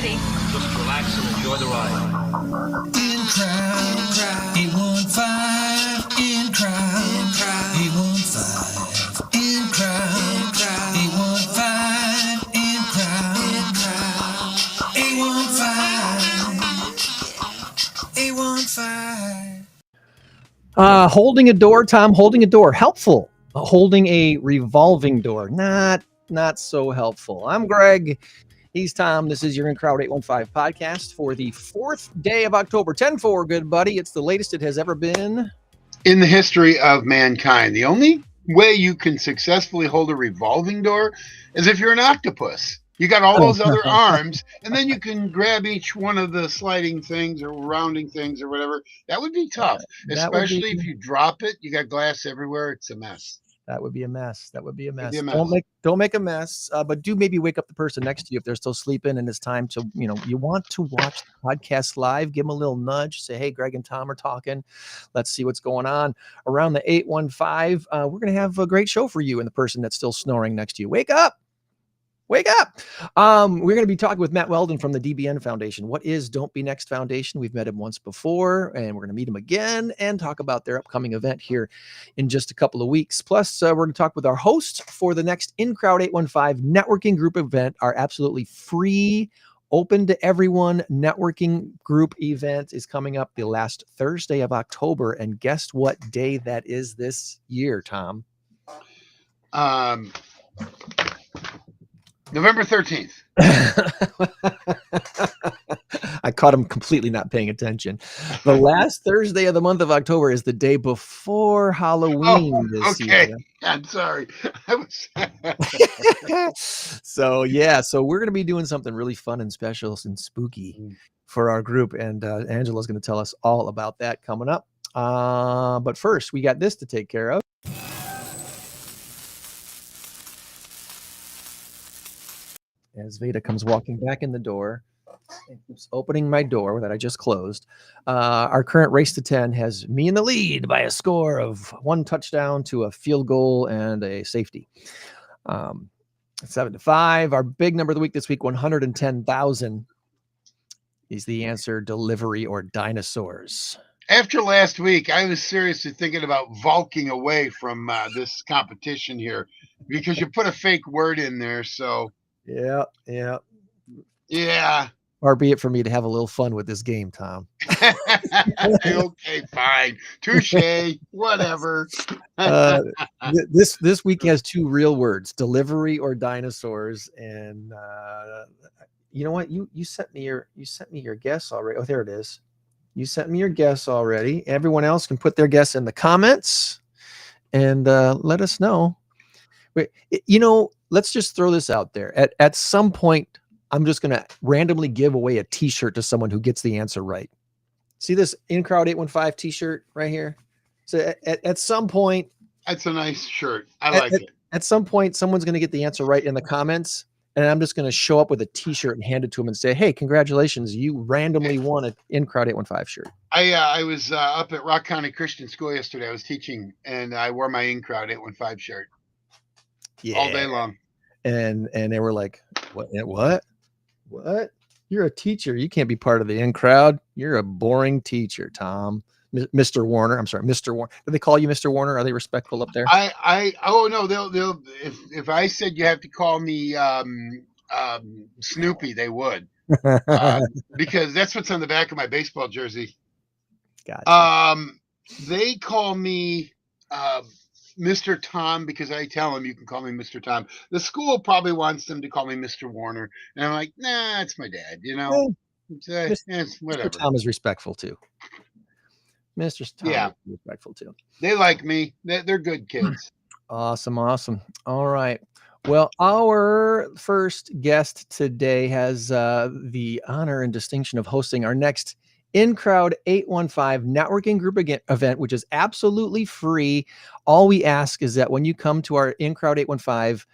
ready. Just relax and enjoy the ride. In crowd, 815, in crowd, 815, in crowd, 815, in crowd, 815, 815. Holding a door, Tom, holding a door, helpful. Holding a revolving door, not so helpful. I'm Greg. He's Tom. This is your In Crowd 815 podcast for the 4th day of October. 10-4, good buddy. It's the latest it has ever been in the history of mankind. The only way you can successfully hold a revolving door is if you're an octopus. You got all those other arms, and then you can grab each one of the sliding things or rounding things or whatever. That would be tough, especially if you drop it. You got glass everywhere. It's a mess. That would be a mess. It'd be a mess. Don't make a mess, but do maybe wake up the person next to you if they're still sleeping and it's time to, you want to watch the podcast live. Give them a little nudge. Say, hey, Greg and Tom are talking. Let's see what's going on around the 815. We're going to have a great show for you and the person that's still snoring next to you. Wake up. Wake up. We're going to be talking with Matt Weldon from the DBN Foundation. What is Don't Be Next Foundation? We've met him once before, and we're going to meet him again and talk about their upcoming event here in just a couple of weeks. Plus, we're going to talk with our host for the next In Crowd 815 networking group event, our absolutely free, open to everyone networking group event is coming up the last Thursday of October. And guess what day that is this year, Tom? November 13th. I caught him completely not paying attention. The last Thursday of the month of October is the day before Halloween this year. I'm sorry. So we're going to be doing something really fun and special and spooky for our group. And Angela's going to tell us all about that coming up. But first, we got this to take care of. As Veda comes walking back in the door and keeps opening my door that I just closed. Our current race to 10 has me in the lead by a score of 1 touchdown to a field goal and a safety. 7-5. Our big number of the week this week, 110,000 is the answer. Delivery or dinosaurs. After last week, I was seriously thinking about valking away from this competition here because you put a fake word in there. So Yeah. Or be it for me to have a little fun with this game, Tom. Okay, fine. Touche. Whatever. This week has 2 real words: delivery or dinosaurs. And you know what? You sent me your guess already. Oh, there it is. You sent me your guess already. Everyone else can put their guess in the comments and let us know. Wait, let's just throw this out there. At some point, I'm just going to randomly give away a t-shirt to someone who gets the answer right. See this In Crowd 815 t-shirt right here? So at some point, that's a nice shirt. I like it. At some point, someone's going to get the answer right in the comments, and I'm just going to show up with a t-shirt and hand it to them and say, hey, congratulations, you randomly won an In Crowd 815 shirt. I was up at Rock County Christian School yesterday. I was teaching, and I wore my In Crowd 815 shirt. Yeah. All day long. And they were like, what? You're a teacher. You can't be part of the In Crowd. You're a boring teacher, Tom. Mr. Warner. I'm sorry, Mr. Warner. Do they call you Mr. Warner? Are they respectful up there? Oh no, they'll if I said you have to call me Snoopy, they would. Because that's what's on the back of my baseball jersey. Gotcha. They call me Mr. Tom because I tell them you can call me Mr. Tom. The school probably wants them to call me Mr. Warner, and I'm like, nah, it's my dad. It's whatever. Mr. Tom is respectful too. Mr. Tom is respectful too. They like me. They're good kids. Awesome. All right. Well, our first guest today has the honor and distinction of hosting our next In Crowd 815 networking group event, which is absolutely free. All we ask is that when you come to our In Crowd 815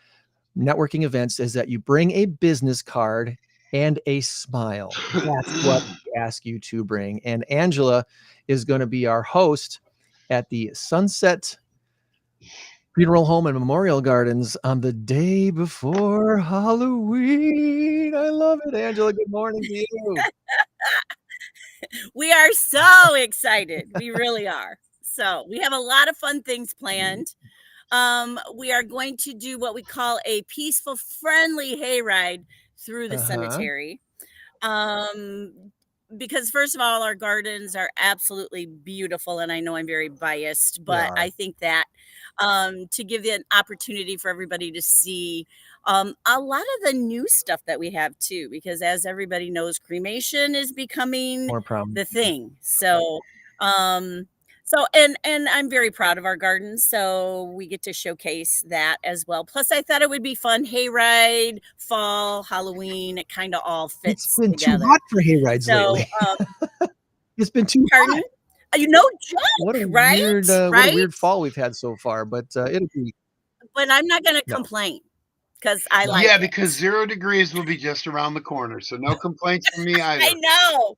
networking events is that you bring a business card and a smile. That's what we ask you to bring. And Angela is going to be our host at the Sunset Funeral home and memorial gardens on the day before Halloween. I love it, Angela. Good morning to you. We are so excited. We really are. So we have a lot of fun things planned. We are going to do what we call a peaceful, friendly hayride through the cemetery. Because first of all, our gardens are absolutely beautiful, and I know I'm very biased, but I think that to give the an opportunity for everybody to see a lot of the new stuff that we have too, because as everybody knows, cremation is becoming More problem. the thing. So, and I'm very proud of our gardens, so we get to showcase that as well. Plus, I thought it would be fun. Hayride, fall, Halloween, it kind of all fits It's been together. too hot for hayrides So, lately. It's been too pardon? hot. No joke, What a right? weird, what a Right? weird fall we've had so far. But it'll be. But I'm not going to No. complain because I like Yeah, it. because 0 degrees will be just around the corner. So no complaints from me either. I know.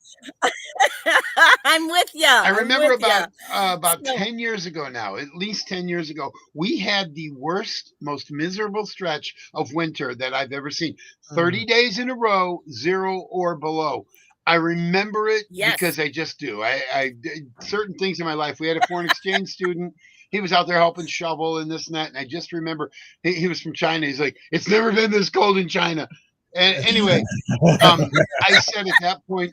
I'm with you. I remember about So- 10 years ago now, at least 10 years ago, we had the worst, most miserable stretch of winter that I've ever seen. 30 days in a row, 0 or below. I remember it Yes. because I just do. I did certain things in my life. We had a foreign exchange student. He was out there helping shovel and this and that. And I just remember he was from China. He's like, it's never been this cold in China. And anyway, I said at that point,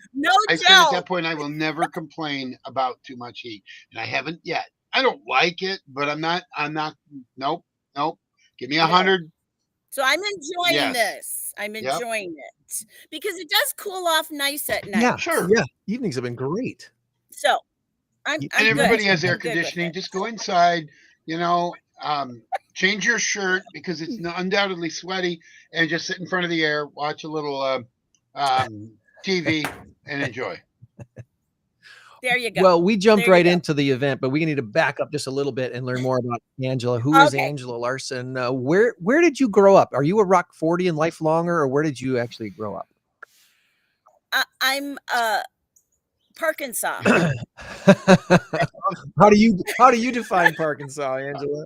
I will never complain about too much heat. And I haven't yet. I don't like it, but I'm not, nope. Give me 100. So I'm enjoying Yes. this. I'm Yep. enjoying it because it does cool off nice at night. Yeah, Sure. Yeah, evenings have been great. So I'm And good. everybody has I'm air good with conditioning. it. Just go inside, change your shirt because it's undoubtedly sweaty, and just sit in front of the air, watch a little TV, and enjoy. There you go. Well, we jumped There you right go. into the event, but we need to back up just a little bit and learn more about Angela. Who is Okay. Angela Larson? Where did you grow up? Are you a Rock 40 and lifelonger, or where did you actually grow up? I'm Parkinson. How do you define Parkinson, Angela?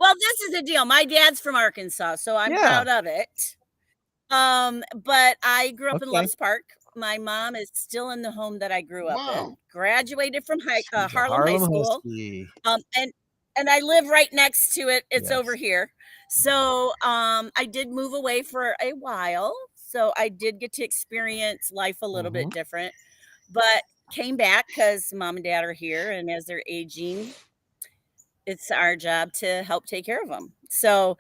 Well, this is the deal. My dad's from Arkansas, so I'm proud of it. But I grew up in Okay. Loves Park. My mom is still in the home that I grew up in. Wow. Graduated from She's a Harlem High School. Husky. And I live right next to it. It's Yes. over here. So I did move away for a while. So I did get to experience life a little bit different, but came back because mom and dad are here, and as they're aging, it's our job to help take care of them. So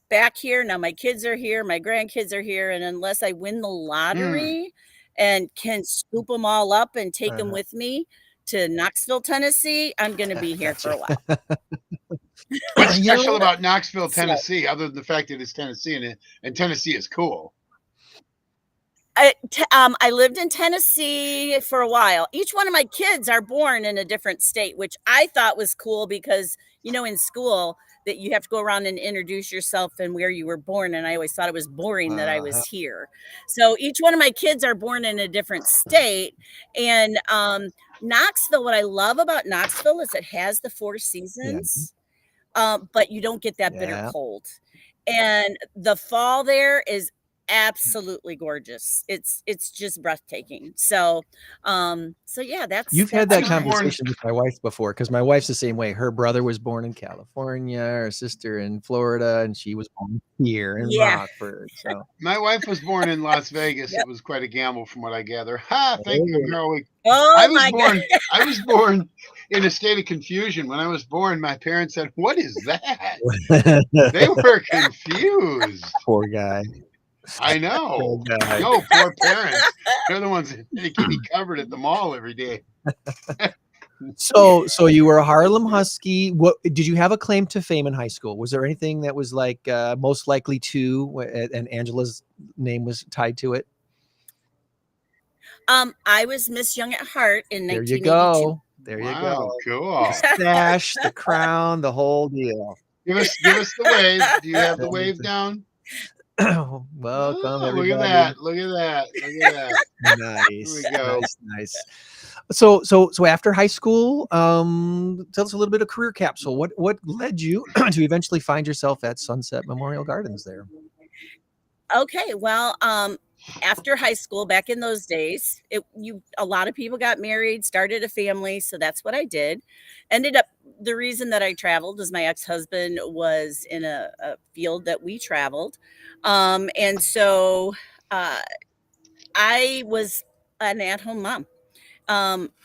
back here now, my kids are here, my grandkids are here, and unless I win the lottery and can scoop them all up and take them with me to Knoxville, Tennessee, I'm going to be here for a while. What's You know special what? about Knoxville, Tennessee, other than the fact that it's Tennessee and Tennessee is cool? I lived in Tennessee for a while. Each one of my kids are born in a different state, which I thought was cool because, in school that you have to go around and introduce yourself and where you were born. And I always thought it was boring that I was here. So each one of my kids are born in a different state. And Knoxville, what I love about Knoxville is it has the 4 seasons, but you don't get that bitter cold. And the fall there is absolutely gorgeous. It's just breathtaking. So yeah, You've had that mine. conversation with my wife before, because my wife's the same way. Her brother was born in California, her sister in Florida, and she was born here in Rockford. So My wife was born in Las Vegas. It was quite a gamble from what I gather. Thank you, Carol. Oh I was born in a state of confusion. When I was born, my parents said, "What is that?" They were confused. Poor guy. I know. Poor guy. No, poor parents. They're the ones that keep me covered at the mall every day. So you were a Harlem Husky. What did you have a claim to fame in high school? Was there anything that was like most likely to, and Angela's name was tied to it? I was Miss Young at Heart in There 1982. you go. There you Wow, go. cool. Stash, the crown, the whole deal. Give us the wave. Do you have the wave down? Welcome, Oh, look at everybody. that. Look at that. Look at that. Nice, Here we go. nice. So after high school, tell us a little bit of career capsule. What led you to eventually find yourself at Sunset Memorial Gardens there? Okay, well, after high school, back in those days, a lot of people got married, started a family, so that's what I did. Ended up the reason that I traveled is my ex-husband was in a field that we traveled. And so uh, I was an at-home mom.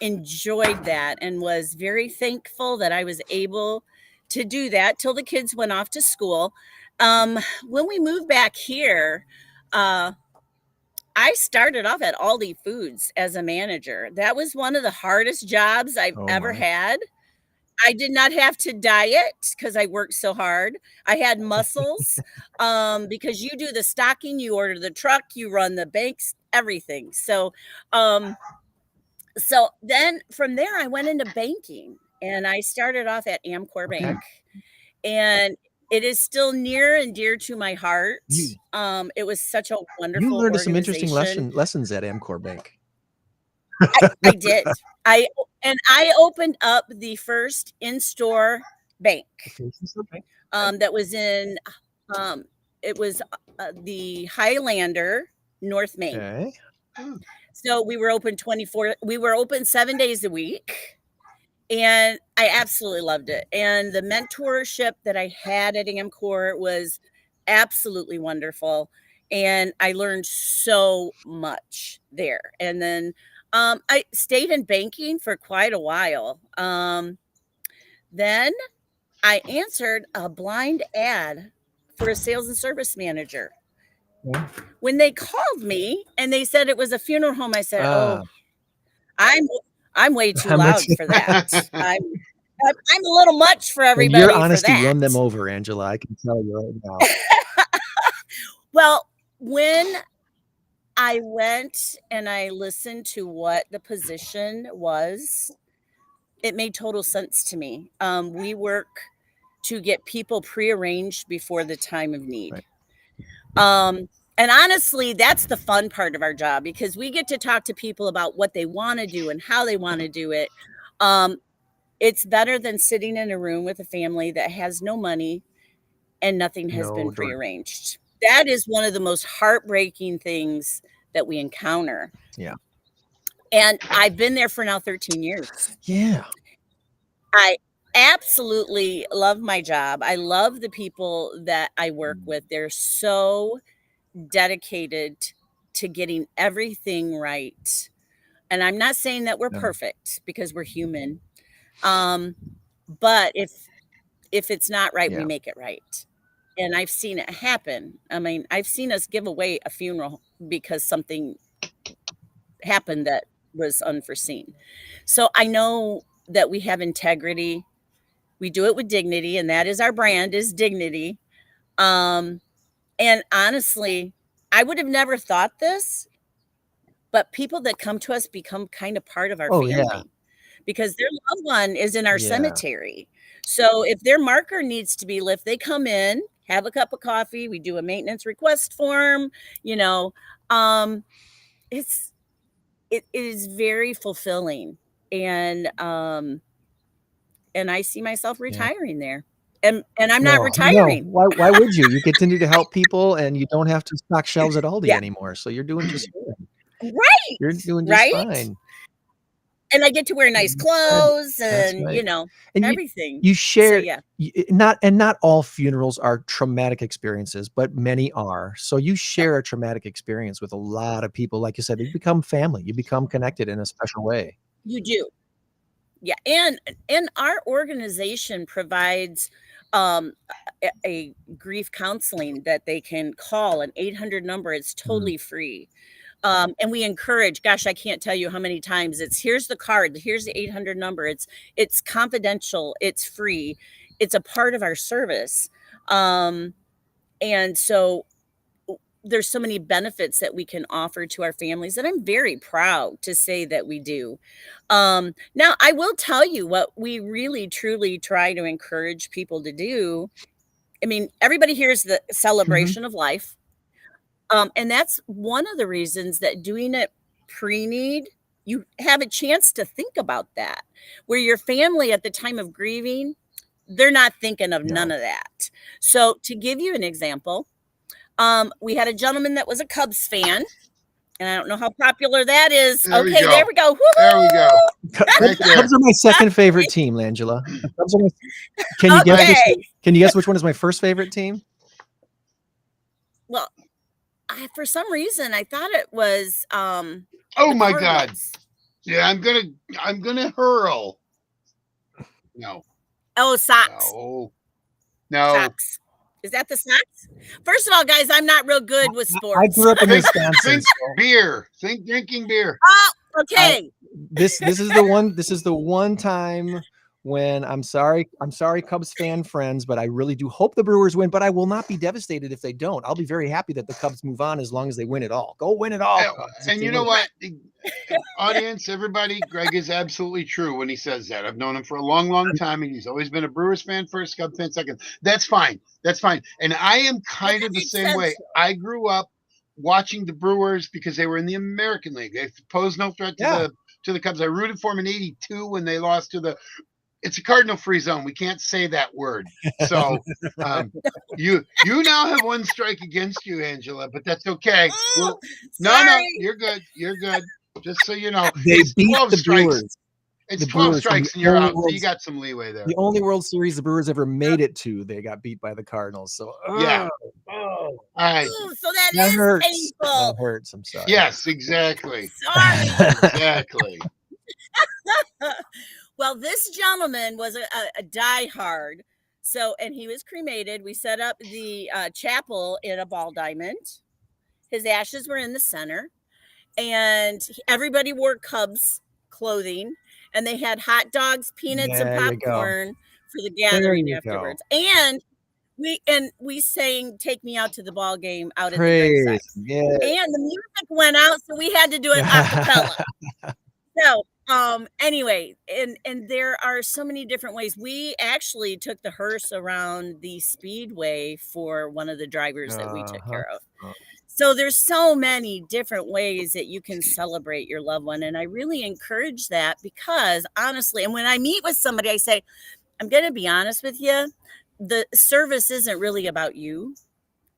Enjoyed that and was very thankful that I was able to do that till the kids went off to school. When we moved back here, uh, I started off at Aldi Foods as a manager. That was one of the hardest jobs I've Oh ever my. had. I did not have to diet because I worked so hard. I had muscles because you do the stocking, you order the truck, you run the banks, everything. Um, so then from there, I went into banking and I started off at Amcor Okay. Bank. And it is still near and dear to my heart. You It was such a you wonderful learned some interesting organization. lessons at Amcor Bank. I did. I opened up the first in-store bank Okay. that was in um, it was the Highlander, North Main. Okay. So we were open 7 days a week. And I absolutely loved it. And the mentorship that I had at Amcor was absolutely wonderful. And I learned so much there. And then I stayed in banking for quite a while. Then I answered a blind ad for a sales and service manager. Okay. When they called me and they said it was a funeral home, I said, "Oh, I'm I'm way too I'm loud for that. I'm a little much for Your everybody for honesty that." won them over, Angela. I can tell you right now. Well, when I went and I listened to what the position was, it made total sense to me. We work to get people prearranged before the time of need. Right. And honestly, that's the fun part of our job because we get to talk to people about what they want to do and how they want to do it. It's better than sitting in a room with a family that has no money and nothing has been No direct. prearranged. That is one of the most heartbreaking things that we encounter. Yeah. And I've been there for now 13 years. Yeah. I absolutely love my job. I love the people that I work with. They're so dedicated to getting everything right. And I'm not saying that we're No. perfect because we're human. But if it's not right, we Yeah. make it right. And I've seen it happen. I mean, I've seen us give away a funeral because something happened that was unforeseen. So I know that we have integrity. We do it with dignity, and that is our brand is dignity. Um, and honestly, I would have never thought this, but people that come to us become kind of part of our Oh, yeah. family because their loved one is in our Yeah. cemetery. So if their marker needs to be lifted, they come in, have a cup of coffee, we do a maintenance request form, you know. It is very fulfilling. And I see myself Yeah. retiring there. And I'm not No, no. retiring. Why would you? You continue to help people and you don't have to stock shelves at Aldi Yeah. anymore. So you're doing just fine. Right. You're doing just Right. fine. And I get to wear nice clothes That's and, right. you know, And everything. you So share yeah. not all funerals are traumatic experiences, but many are. So you share a traumatic experience with a lot of people. Like you said, you become family. You become connected in a special way. You do. Yeah, and our organization provides a grief counseling that they can call an 800 number. It's totally free. And we encourage, gosh, I can't tell you how many times it's here's the card, here's the 800 number. It's confidential, it's free, it's a part of our service. And so there's so many benefits that we can offer to our families that I'm very proud to say that we do. Now, I will tell you what we really truly try to encourage people to do. I mean, everybody hears the celebration of life. And that's one of the reasons that doing it pre-need, you have a chance to think about that. Where your family at the time of grieving, they're not thinking of none No. of that. So to give you an example, we had a gentleman that was a Cubs fan, and I don't know how popular that is. There we Okay, go. there we go. There we go. Woohoo! Right there. Cubs are my second favorite team, Langela. Cubs are can you guess? Okay. Can you guess which one is my first favorite team? Well, for some reason I thought it was Oh the my God. Cardinals. Yeah, I'm gonna hurl. No. Oh, Sox. No. Sox. Is that the Sox? First of all, guys, I'm not real good with sports. I grew up in Think, Wisconsin. think so beer. Think drinking beer. Oh, okay. this is the one time when I'm sorry, Cubs fan friends, but I really do hope the Brewers win. But I will not be devastated if they don't. I'll be very happy that the Cubs move on as long as they win it all. Go win it all, Cubs, if And they you know win. what? Audience, everybody, Greg is absolutely true when he says that. I've known him for a long, long time, and he's always been a Brewers fan first, Cubs fan second. That's fine. That's fine. And I am kind of the makes same way. sense. I grew up watching the Brewers because they were in the American League. They posed no threat to the Cubs. I rooted for them in '82 when they lost to the. It's a Cardinal free zone. We can't say that word. So you now have one strike against you, Angela, but that's okay. No, Sorry. you're good. You're good. Just so you know, They it's beat 12 the strikes. Brewers. It's The 12 Brewers from strikes the and you're only out. So World you got some leeway there. The only World Series the Brewers ever made it to, they got beat by the Cardinals. So Yeah. oh, All right. Ooh, so that that is hurts. painful. That hurts. I'm sorry. Yes, exactly. Sorry. Exactly. Well, this gentleman was a diehard. So, and he was cremated. We set up the chapel in a ball diamond. His ashes were in the center, and everybody wore Cubs clothing, and they had hot dogs, peanuts, There and you go. popcorn for the There gathering you afterwards. go. And we sang "Take Me Out to the Ball Game" out at the Praise. gravesite. Yeah. And the music went out, so we had to do it a cappella. So anyway, and there are so many different ways. We actually took the hearse around the speedway for one of the drivers that we took care of. So there's so many different ways that you can celebrate your loved one, and I really encourage that, because honestly, and when I meet with somebody, I say, I'm going to be honest with you, the service isn't really about you.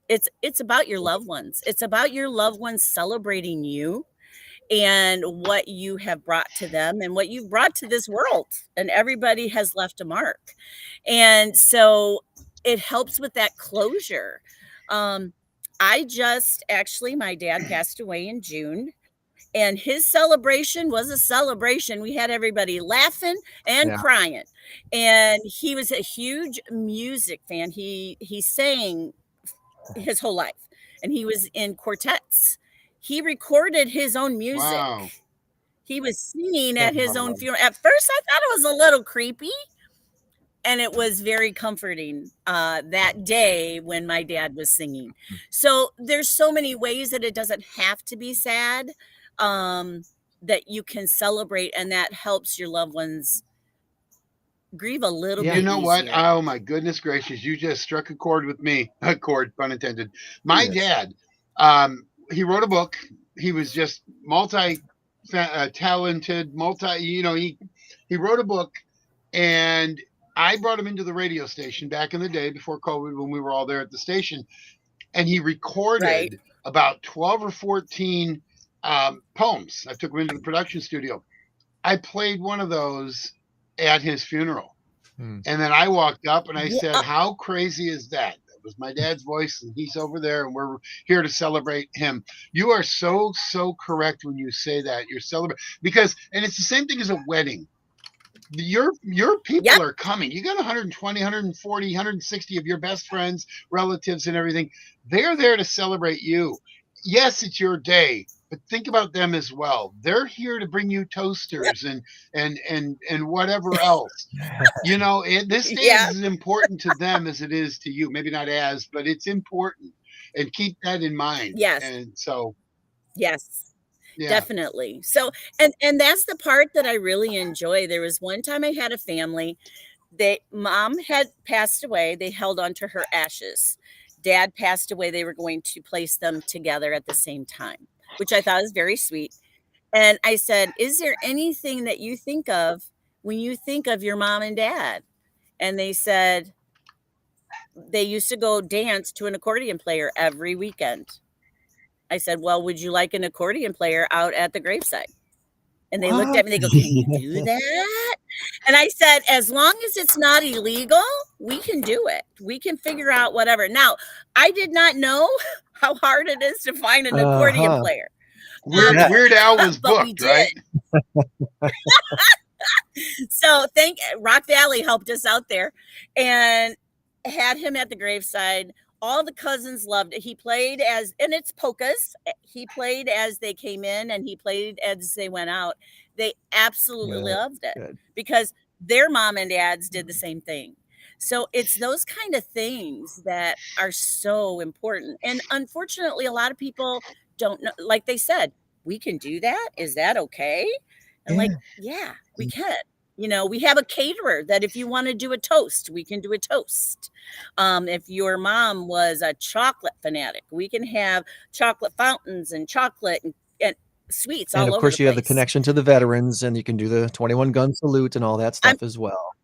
It's about your loved ones. It's about your loved ones celebrating you and what you have brought to them and what you've brought to this world. And everybody has left a mark. And so it helps with that closure. My dad passed away in June, and his celebration was a celebration. We had everybody laughing and crying. And he was a huge music fan. He sang his whole life, and he was in quartets. He recorded his own music. Wow. He was singing at his own funeral. At first, I thought it was a little creepy, and it was very comforting that day when my dad was singing. So there's so many ways that it doesn't have to be sad, that you can celebrate, and that helps your loved ones grieve a little bit. You know what? easier. Oh my goodness gracious! You just struck a chord with me. A chord, pun intended. My dad, he wrote a book. He was just talented, he wrote a book, and I brought him into the radio station back in the day before COVID, when we were all there at the station, and he recorded about 12 or 14 poems. I took him into the production studio. I played one of those at his funeral. And then I walked up and I said, how crazy is that? That was my dad's voice, and he's over there, and we're here to celebrate him. You are so correct when you say that. You're celebrating, because, and it's the same thing as a wedding. Your people are coming. You got 120, 140, 160 of your best friends, relatives, and everything. They're there to celebrate you. Yes, it's your day, but think about them as well. They're here to bring you toasters and whatever else. This day is as important to them as it is to you. Maybe not as, but it's important, and keep that in mind. Yes. And so, definitely. So, and that's the part that I really enjoy. There was one time I had a family. Mom had passed away. They held on to her ashes. Dad passed away, they were going to place them together at the same time, which I thought was very sweet. And I said, "Is there anything that you think of when you think of your mom and dad?" And they said they used to go dance to an accordion player every weekend. I said, "Well, would you like an accordion player out at the graveside?" And they looked What? at me, they go, "Can you do that?" And I said, "As long as it's not illegal, we can do it. We can figure out whatever." Now, I did not know how hard it is to find an accordion Uh-huh. player. Yeah. Weird Al was But we booked, did. right? So Rock Valley helped us out there and had him at the graveside. All the cousins loved it. He played and it's polkas. He played as they came in and he played as they went out. They absolutely Good, loved it good. because their mom and dads did the same thing. So it's those kind of things that are so important. And unfortunately, a lot of people don't know, like they said, we can do that. Is that okay? And Yeah. like, yeah, we can. We have a caterer that if you want to do a toast, we can do a toast. If your mom was a chocolate fanatic, we can have chocolate fountains and chocolate and sweets And all of over course, the you have the place. connection to the veterans, and you can do the 21 gun salute and all that I'm, stuff as well.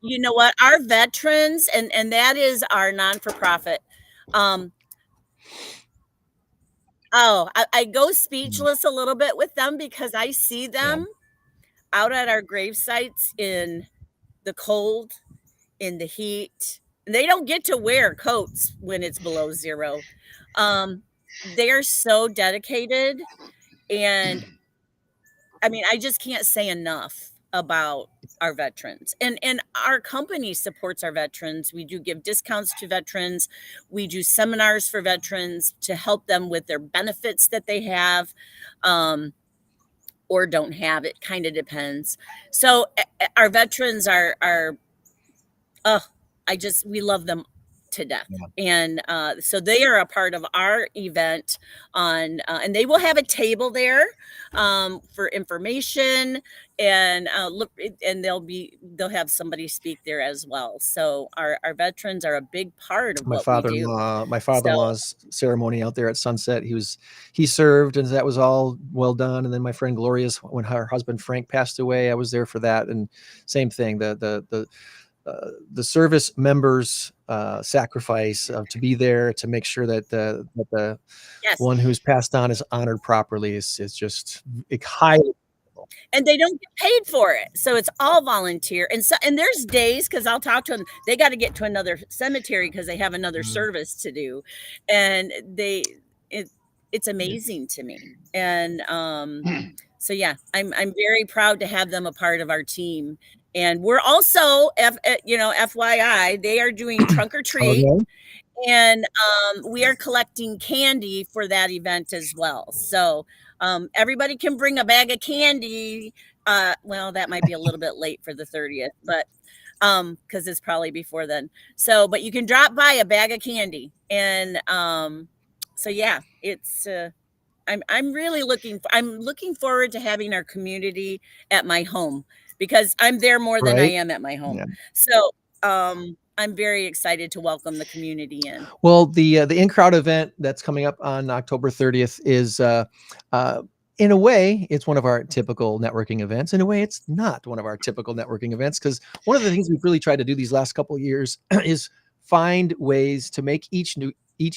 you know what? Our veterans, and that is our non-for-profit. Um, I go speechless a little bit with them because I see Yeah. them out at our grave sites in the cold, in the heat. They don't get to wear coats when it's below zero. They are so dedicated. And I mean, I just can't say enough about our veterans. And our company supports our veterans. We do give discounts to veterans. We do seminars for veterans to help them with their benefits that they have. Or don't have. It kind of depends. So our veterans are we love them to death. Yeah. And so they are a part of our event and they will have a table there for information and and they'll have somebody speak there as well. So our veterans are a big part of My what we do. my So father-in-law's ceremony out there at Sunset, he served, and that was all well done. And then my friend Gloria's, when her husband Frank passed away, I was there for that. And same thing, the service members sacrifice to be there to make sure that the yes, one who's passed on is honored properly is just highly. and they don't get paid for it, so it's all volunteer. And there's days because I'll talk to them, they got to get to another cemetery because they have another service to do, and it's amazing to me. And so yeah, I'm very proud to have them a part of our team. And we're also FYI, they are doing trunk or treat. Okay. And we are collecting candy for that event as well. So everybody can bring a bag of candy. Well, that might be a little bit late for the 30th, but because it's probably before then. So, but you can drop by a bag of candy. And so yeah, it's I'm really looking forward to having our community at my home because I'm there more than I Right. am at my home. Yeah. So I'm very excited to welcome the community in. Well, the in crowd event that's coming up on October 30th is in a way, it's one of our typical networking events. In a way, it's not one of our typical networking events, because one of the things we've really tried to do these last couple of years is find ways to make each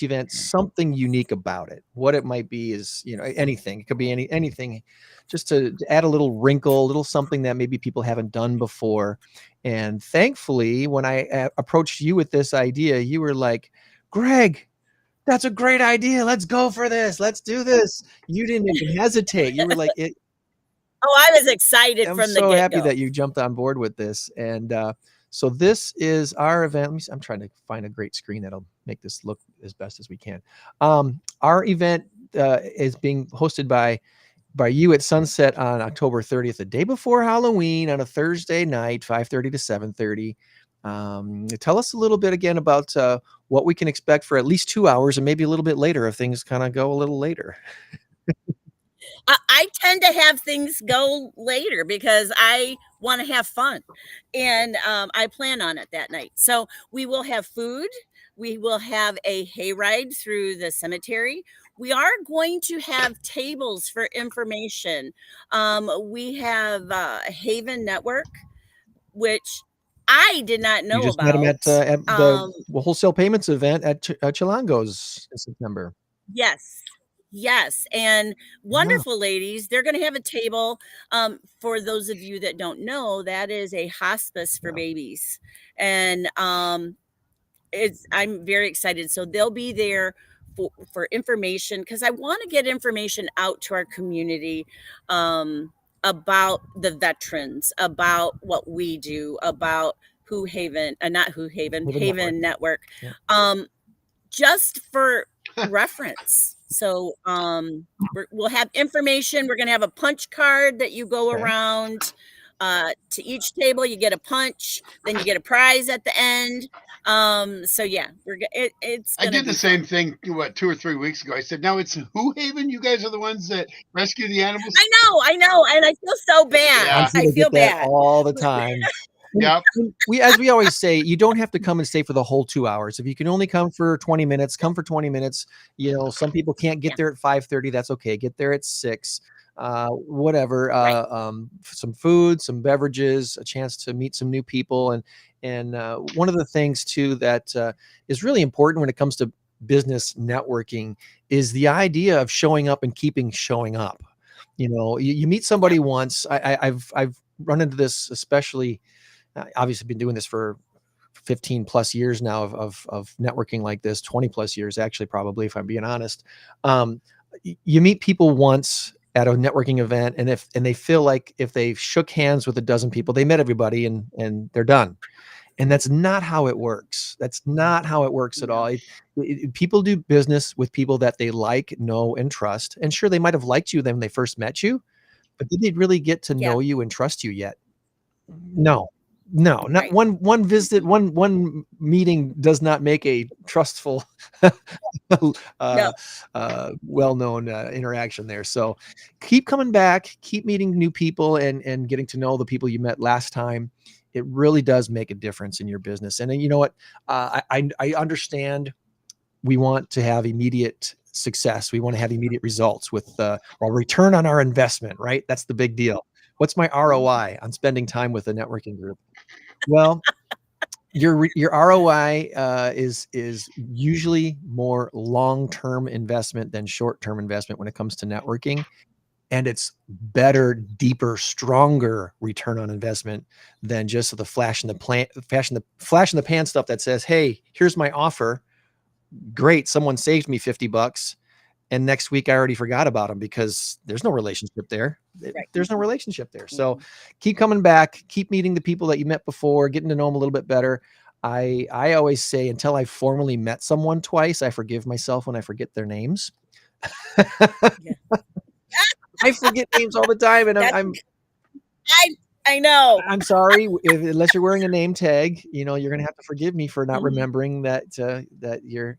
event something unique about it. What it might be is, anything. It could be anything, just to add a little wrinkle, a little something that maybe people haven't done before. And thankfully, when I approached you with this idea, you were like, "Greg, that's a great idea. Let's go for this. Let's do this." You didn't even hesitate. You were like, Oh, I was excited I'm from the so happy get-go. that you jumped on board with this. And so this is our event. I'm trying to find a great screen that'll make this look as best as we can. Our event is being hosted by you at Sunset on October 30th, the day before Halloween, on a Thursday night, 5:30 to 7:30. Tell us a little bit again about what we can expect for at least 2 hours, and maybe a little bit later if things kind of go a little later. I tend to have things go later because I want to have fun, and I plan on it that night. So we will have food. We will have a hayride through the cemetery. We are going to have tables for information. We have Haven Network, which I did not You know just met him about. at the wholesale payments event at Chilango's in September. Yes. Yes, and Yeah. wonderful ladies. They're going to have a table. For those of you that don't know, that is a hospice for Yeah. babies, and I'm very excited. So they'll be there for information, because I want to get information out to our community about the veterans, about what we do, about not Who Haven, Haven Network. Yeah. Just for reference. So we'll have information. We're going to have a punch card that you go around to each table. You get a punch, then you get a prize at the end. So yeah, it's I gonna did the be same fun. thing 2 or 3 weeks ago. I said, "Now it's Who Haven. You guys are the ones that rescue the animals." I know, and I feel so bad. Yeah. I'm sure I they feel get that bad. all the time. Yep. As we always say, you don't have to come and stay for the whole 2 hours. If you can only come for 20 minutes, come for 20 minutes. You know, some people can't get there at 5:30. That's okay. Get there at 6. Whatever. Some food, some beverages, a chance to meet some new people, and one of the things too that is really important when it comes to business networking is the idea of showing up and keeping showing up. You know, you meet somebody once. I've run into this, especially. Obviously been doing this for 15 plus years now of networking like this, 20 plus years, actually, probably, if I'm being honest. You meet people once at a networking event, and they feel like if they shook hands with a dozen people, they met everybody and they're done. And that's not how it works. That's not how it works at all. People do business with people that they like, know, and trust. And sure, they might have liked you when they first met you, but did they really get to know you and trust you yet? No, not Right. one visit, one meeting does not make a trustful, No. well-known interaction there. So keep coming back, keep meeting new people, and getting to know the people you met last time. It really does make a difference in your business. And you know what? I understand we want to have immediate success. We want to have immediate results with return on our investment, right? That's the big deal. What's my ROI on spending time with a networking group? Well, your ROI is usually more long-term investment than short-term investment when it comes to networking, and it's better, deeper, stronger return on investment than just the flash in the pan stuff that says, "Hey, here's my offer. Great, someone saved me $50." And next week I already forgot about them because there's no relationship there. Right. There's no relationship there. So keep coming back, keep meeting the people that you met before, getting to know them a little bit better. I always say, until I've formally met someone twice, I forgive myself when I forget their names. I forget names all the time, and I know. I'm sorry, unless you're wearing a name tag, you know, you're going to have to forgive me for not remembering that you're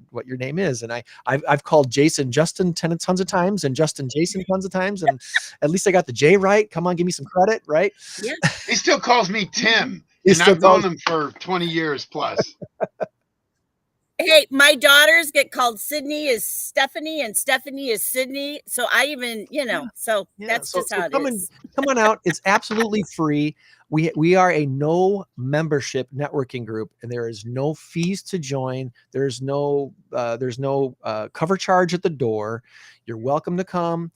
what your name is. And I've called Jason Justin tons of times, and Justin Jason tons of times, and at least I got the J right. Come on, give me some credit, right? Yeah. He still calls me Tim, and I've known him for 20 years plus. Hey, my daughters get called Sydney is Stephanie, and Stephanie is Sydney. So I even, that's just how it is. Come on out. It's absolutely free. We are a no membership networking group, and there is no fees to join. There's no cover charge at the door. You're welcome to come.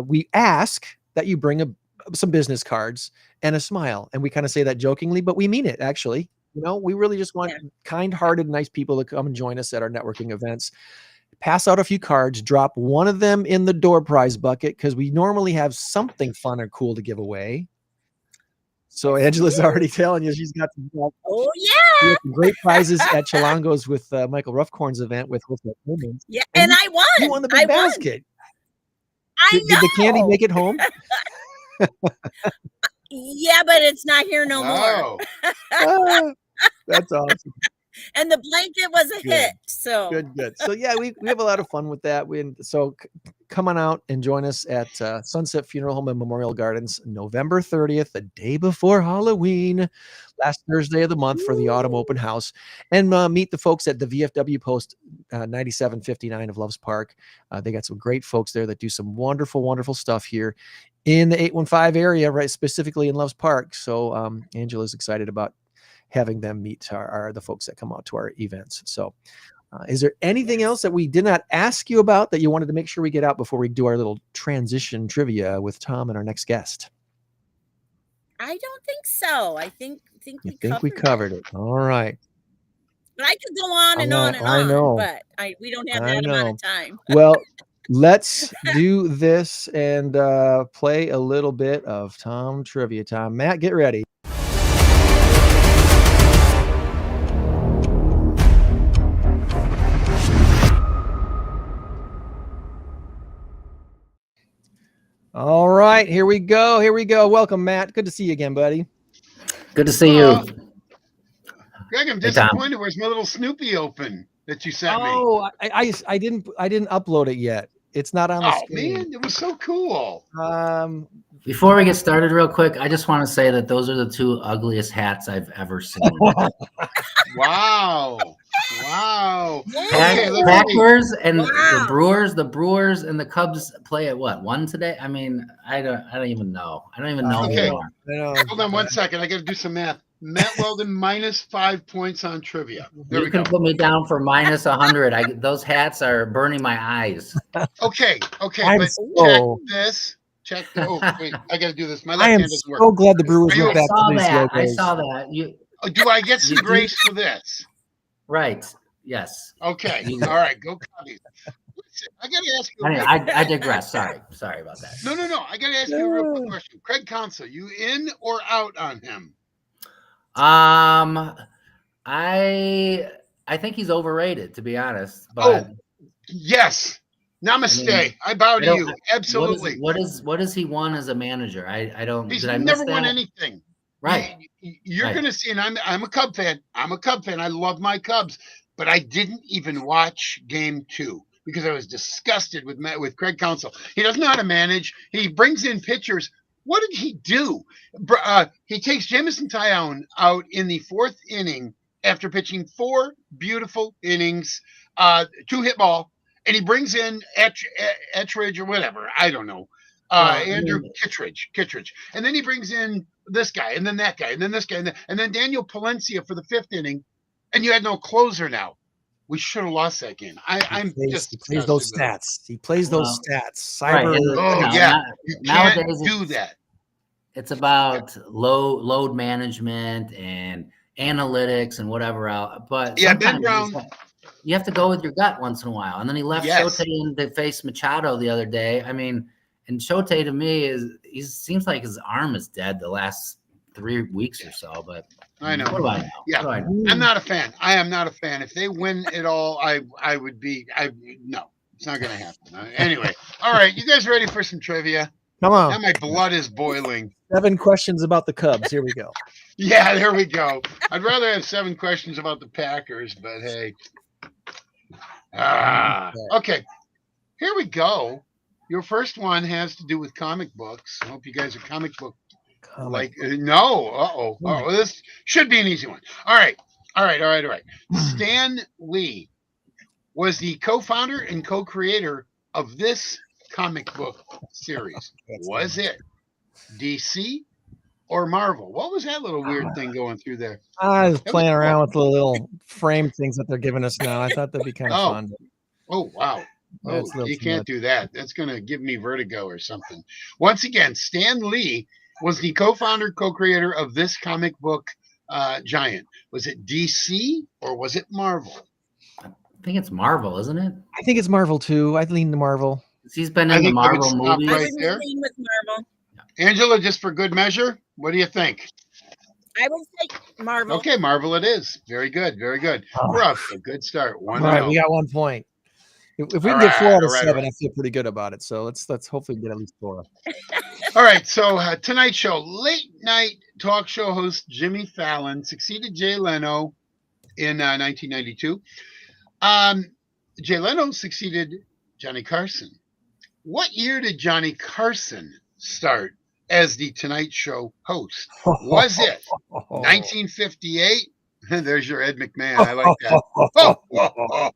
We ask that you bring some business cards and a smile, and we kind of say that jokingly, but we mean it actually. You know, we really just want kind-hearted, nice people to come and join us at our networking events. Pass out a few cards, drop one of them in the door prize bucket, because we normally have something fun or cool to give away. So Angela's already telling you she's got some great prizes at Chilango's with Michael Ruffcorn's event with Wholesale Payments. Yeah, and I won. You won the big basket. Did the candy make it home? Yeah, but it's not here no more. That's awesome. And the blanket was a hit. So good. So yeah, we have a lot of fun with that. So come on out and join us at Sunset Funeral Home and Memorial Gardens, November 30th, the day before Halloween, last Thursday of the month for the Autumn Open House, and meet the folks at the VFW Post 9759 of Loves Park. They got some great folks there that do some wonderful, wonderful stuff here in the 815 area, right, specifically in Loves Park. So Angela's excited about having them meet the folks that come out to our events. So is there anything else that we did not ask you about that you wanted to make sure we get out before we do our little transition trivia with Tom and our next guest? I don't think so. I think We covered it. All right. But I could go on and on and I on, know. but we don't have that amount of time. Well, let's do this and play a little bit of Tom trivia time. Matt, get ready. All right, here we go. Welcome, Matt. Good to see you again, buddy. Good to see you. Greg, I'm disappointed. Where's my little Snoopy open that you sent me? Oh, I didn't upload it yet. It's not on the screen. Man, it was so cool. Before we get started real quick, I just want to say that those are the two ugliest hats I've ever seen. Wow. Packers and the Brewers and the Cubs play at what, 1 today? I mean, I don't even know. I don't even know anymore. Hold on 1 second. I got to do some math. Matt Weldon -5 points on trivia. You can put me down for -100. Those hats are burning my eyes. Okay. But check this. Oh, wait. I got to do this. My left hand doesn't work. I am so glad the Brewers went back to these logos. I saw that. Do I get some grace for this? Right. Yes. Okay. All right. Go Cubbies. I got to ask you. I digress. Sorry about that. No. I got to ask you a real quick question. Craig Counsell, you in or out on him? I think he's overrated, to be honest. But yes. Namaste. I bow to you. Absolutely. What has he won as a manager? I don't. He's never won anything. Right. You're going to see, and I'm a Cub fan. I love my Cubs, but I didn't even watch Game 2 because I was disgusted with Craig Counsell. He doesn't know how to manage. He brings in pitchers. What did he do? He takes Jamison Tyone out in the 4th inning after pitching 4 beautiful innings, 2-hit ball, and he brings in Ettridge or whatever. I don't know. Andrew Kittredge. And then he brings in this guy, and then that guy, and then this guy, and then Daniel Palencia for the 5th inning, and you had no closer now. We should have lost that game. He plays those stats. Cyber. You can't do that. It's about load management and analytics and whatever else. But Ben Brown. You have to go with your gut once in a while. And then he left Shote in to face Machado the other day. I mean, and Shote to me seems like his arm is dead the last 3 weeks or so. But I know. What do I know? Yeah, I'm not a fan. I am not a fan. If they win it all, I would be. No, it's not going to happen. Anyway, all right, you guys ready for some trivia? Come on. Now my blood is boiling. 7 questions about the Cubs. Here we go. Yeah, there we go. I'd rather have 7 questions about the Packers, but hey. Okay. Here we go. Your first one has to do with comic books. I hope you guys are comic book no. This should be an easy one. All right. Stan Lee was the co-founder and co-creator of this comic book series. Was it DC or Marvel? What was that little weird thing going through there? I was playing around with the little frame things that they're giving us now. I thought that'd be kind of fun. Oh, wow. You can't do that. That's going to give me vertigo or something. Once again, Stan Lee was the co-founder, co-creator of this comic book giant. Was it DC or was it Marvel? I think it's Marvel, isn't it? I think it's Marvel too. I'd lean to Marvel. He's been in the Marvel movies. Right there. With Marvel. Angela, just for good measure, what do you think? I would say Marvel. Okay, Marvel it is. Very good. We're off to a good start. All right, we got 1 point. If we can get 4 out of 7, I feel pretty good about it. So let's hopefully get at least 4. All right. So Tonight Show, late night talk show host Jimmy Fallon succeeded Jay Leno in 1992. Jay Leno succeeded Johnny Carson What year did Johnny Carson start as the Tonight Show host? Was it 1958? There's your Ed McMahon. I like that.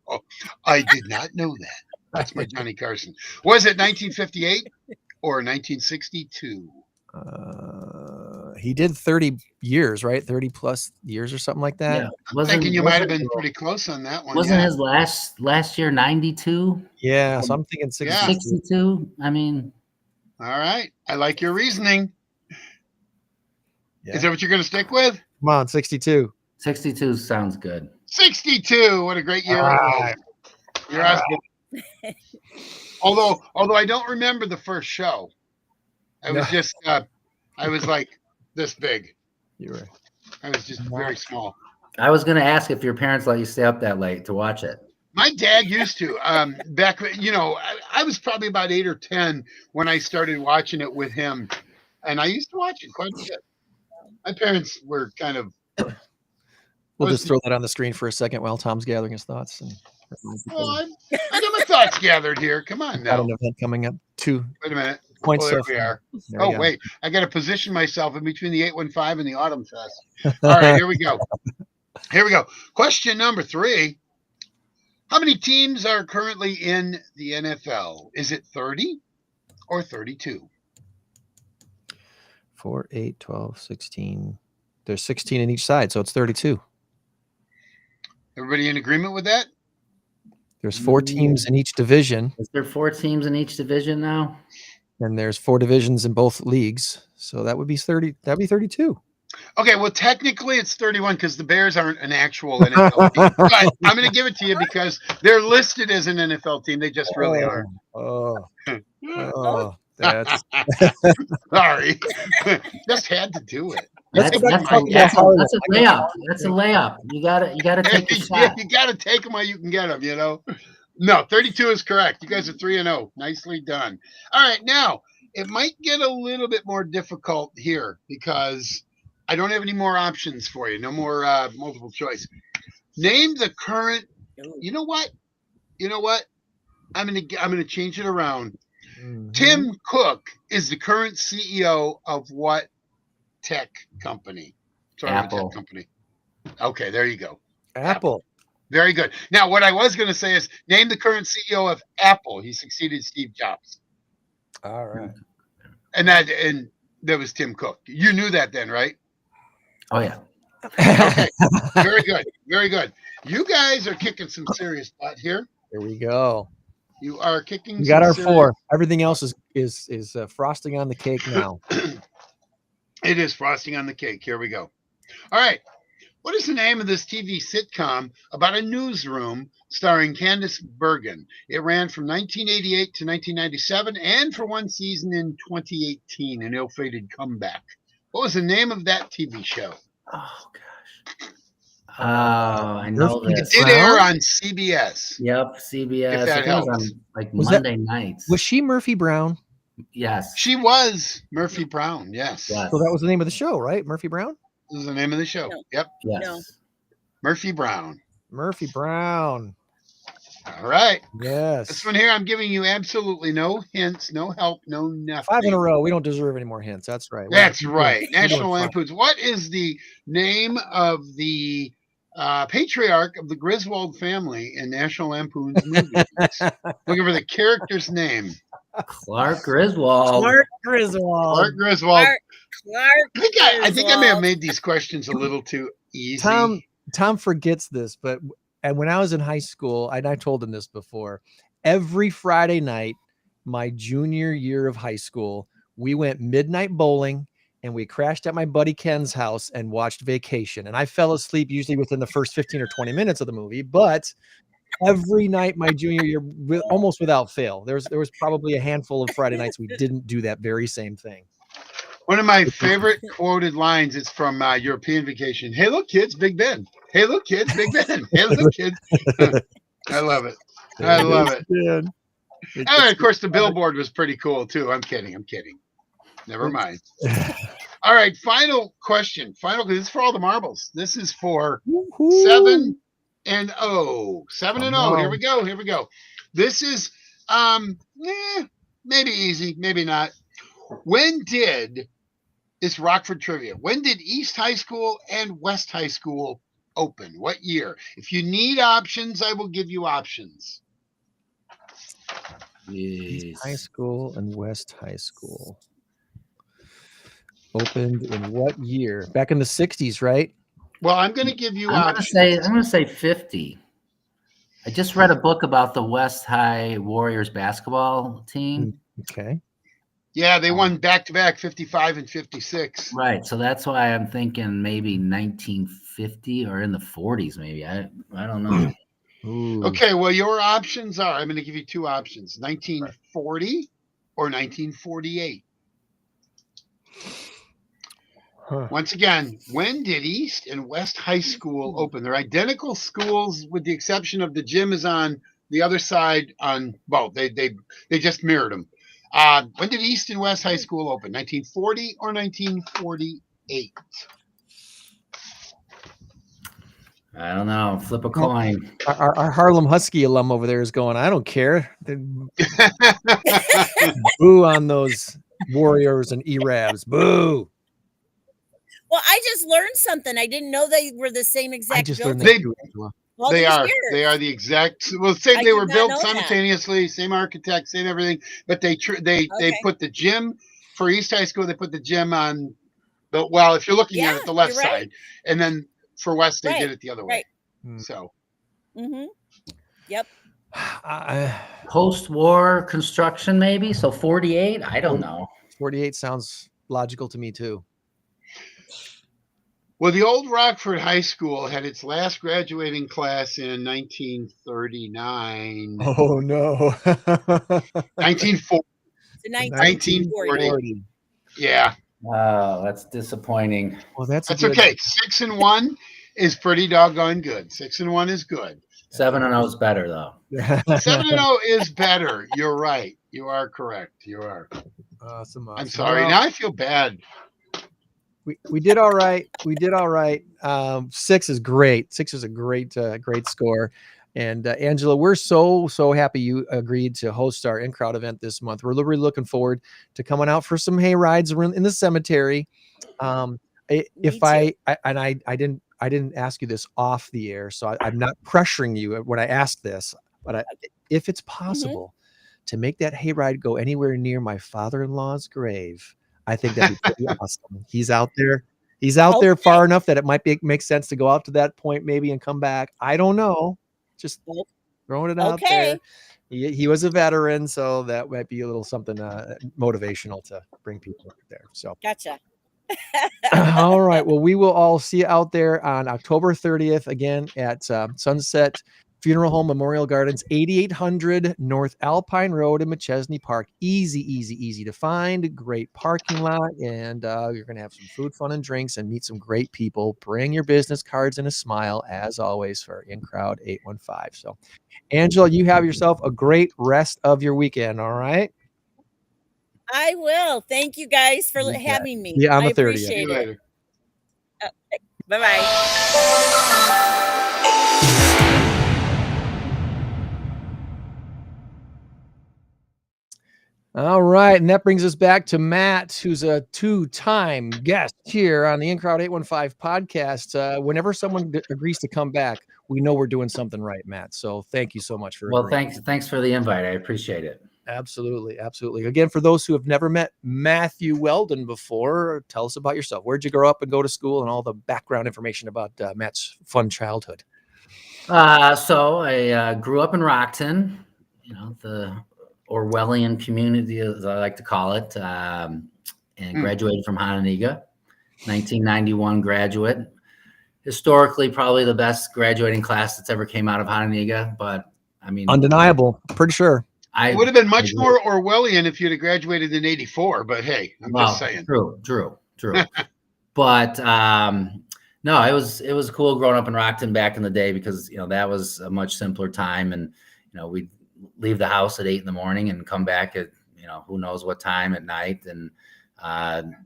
I did not know that. That's my Johnny Carson. Was it 1958 or 1962? He did 30 years, right? 30 plus years or something like that. Yeah. I'm thinking you might have been pretty close on that one. Wasn't yeah. his last year 92? Yeah, so I'm thinking 62. Yeah. 62? I mean, All right. I like your reasoning. Yeah. Is that what you're going to stick with? Come on, 62. 62 sounds good. 62. What a great year it was. You're asking. Although I don't remember the first show. I was just I was like this big. You're right. I was just very small. I was going to ask if your parents let you stay up that late to watch it. My dad used to. Back, I was probably about 8 or 10 when I started watching it with him, and I used to watch it quite a bit. My parents were kind of. We'll just throw that on the screen for a second while Tom's gathering his thoughts. And Well, I got my thoughts gathered here. Come on got now. an event coming up. 2 Wait a minute. points. Oh, there so we far. are. There we Oh, go. wait. I got to position myself in between the 815 and the Autumn Fest. All right, here we go. Here we go. Question number 3. How many teams are currently in the NFL? Is it 30 or 32? 4, 8, 12, 16. There's 16 in each side, so it's 32. Everybody in agreement with that? There's 4 teams in each division, Is there 4 teams in each division now? and there's 4 divisions in both leagues. So that would be 30. That'd be 32. Okay, well, technically it's 31 because the Bears aren't an actual NFL team. But I'm going to give it to you because they're listed as an NFL team. They just really aren't. Oh, that's Sorry. Just had to do it. That's a layup. That's a layup. You gotta take the shot. You got to take them while you can get them, No, 32 is correct. You guys are 3-0. Nicely done. All right, now it might get a little bit more difficult here because I don't have any more options for you. No more multiple choice. Name the current. You know what? I'm gonna change it around. Mhm. Tim Cook is the current CEO of what tech company? Apple. Tech company. Okay, there you go. Apple. Very good. Now, what I was going to say is name the current CEO of Apple. He succeeded Steve Jobs. All right. And that was Tim Cook. You knew that then, right? Oh yeah. Okay. Very good. Very good. You guys are kicking some serious butt here. Here we go. You are kicking. We got our serious- 4. Everything else is frosting on the cake now. It is frosting on the cake. Here we go. All right. What is the name of this TV sitcom about a newsroom starring Candice Bergen? It ran from 1988 to 1997 and for one season in 2018, an ill-fated comeback. What was the name of that TV show? Oh gosh. Oh, I know It this. did air on CBS. Yep, CBS. If that I think it was helps. on like Was that- Monday nights. Was she Murphy Brown? Yes. She was Murphy Brown. Yes. Yes. So that was the name of the show, right? Murphy Brown? This is the name of the show. No. Yep. Yes. No. Murphy Brown. Murphy Brown. All right. Yes. This one here, I'm giving you absolutely no hints, no help, no nothing. 5 in a row. We don't deserve any more hints. That's right. That's We're right. doing National fine. Lampoons. What is the name of the patriarch of the Griswold family in National Lampoon's movies? Looking for the character's name. Clark Griswold. Clark Griswold. Clark Griswold. Clark I think I may have Griswold. made these questions a little too easy. Tom forgets this, but and when I was in high school, and I told him this before, every Friday night, my junior year of high school, we went midnight bowling and we crashed at my buddy Ken's house and watched Vacation. And I fell asleep usually within the first 15 or 20 minutes of the movie, but every night my junior year, almost without fail, there was probably a handful of Friday nights we didn't do that very same thing. One of my favorite quoted lines is from European Vacation. Hey, look, kids, Big Ben. Hey, look, kids, Big Ben. Hey, look, kids. I love it. I love it. Yeah. And of course, the billboard was pretty cool too. I'm kidding. Never mind. All right, final question. This is for all the marbles. This is for 7-0. 7-0. Here we go. This is maybe easy, maybe not. It's Rockford trivia. When did East High School and West High School open? What year? If you need options, I will give you options. East High Jeez. School and West High School opened in what year? Back in the 60s, right? Well, I'm going to give you I'm options. gonna say 50. I just read a book about the West High Warriors basketball team. Okay. Yeah, they won back-to-back 55 and 56. Right. So that's why I'm thinking maybe 1950 or in the 40s, maybe. I don't know. Ooh. Okay, well, your options are, I'm going to give you two options, 1940 or 1948. Huh. Once again, when did East and West High School open? They're identical schools with the exception of the gym is on the other side on both. They just mirrored them. When did East and West High School open? 1940 or 1948? I don't know. Flip a coin. Our Harlem Husky alum over there is going, I don't care. Boo on those Warriors and E-Rabs. Boo. Well, I just learned something. I didn't know they were the same exact I just learned building. that too, Angela. All They these are. years. They are the exact. Well, same. I They did were not built know that. simultaneously. Same architect. Same everything. But they Okay. put the gym for East High School. They put the gym on the well. If you're looking at Yeah, it, the left you're right. side, and then for West they Right, did it the other way. right. So Mm-hmm. Yep. Post-war construction, maybe. So 48. I don't know. 48 sounds logical to me too. well, the old Rockford High School had its last graduating class in 1939. Oh no. 1940. So 1940. 1940. Yeah. Oh, that's disappointing. Well, that's That's a good. okay. 6-1 is pretty doggone good. 6-1 is good. 7-0 is better, though. 7-0 is better. You're right. You are correct. You are. Awesome. I'm sorry. Well, Now I feel bad. we did all right. We did all right. 6 is great. 6 is a great score. And Angela, we're so happy you agreed to host our in-crowd event this month. We're really looking forward to coming out for some hay rides in the cemetery. I didn't ask you this off the air, so I'm not pressuring you when I ask this, but if it's possible to make that hayride go anywhere near my father-in-law's grave, I think that'd be pretty awesome. He's out there. He's out there far enough that it might make sense to go out to that point maybe and come back. I don't know. Just throwing it out there. He was a veteran, so that might be a little something motivational to bring people there. So Gotcha. all right. Well, we will all see you out there on October 30th again at Sunset Funeral Home Memorial Gardens, 8800 North Alpine Road in McChesney Park. Easy to find. Great parking lot. And you're going to have some food, fun, and drinks and meet some great people. Bring your business cards and a smile, as always, for In Crowd 815. So, Angela, you have yourself a great rest of your weekend. All right. I will. Thank you guys for having me. Yeah, on the 30th. Appreciate See you it. later. Bye-bye. All right, and that brings us back to Matt, who's a two-time guest here on the In Crowd 815 podcast. Whenever someone agrees to come back, we know we're doing something right, Matt. So thank you so much for agreeing. Thanks for the invite. I appreciate it. Absolutely. Again, for those who have never met Matthew Weldon before, tell us about yourself. Where'd you grow up and go to school, and all the background information about Matt's fun childhood? So I grew up in Rockton, the Orwellian community, as I like to call it, and graduated from Hononegah, 1991 graduate. Historically, probably the best graduating class that's ever came out of Hononegah, but I mean, undeniable, pretty sure. It would have been much more Orwellian if you'd have graduated in '84, but hey, I'm just saying. True. But no, it was cool growing up in Rockton back in the day because that was a much simpler time, and we'd leave the house at 8 a.m. and come back at who knows what time at night, and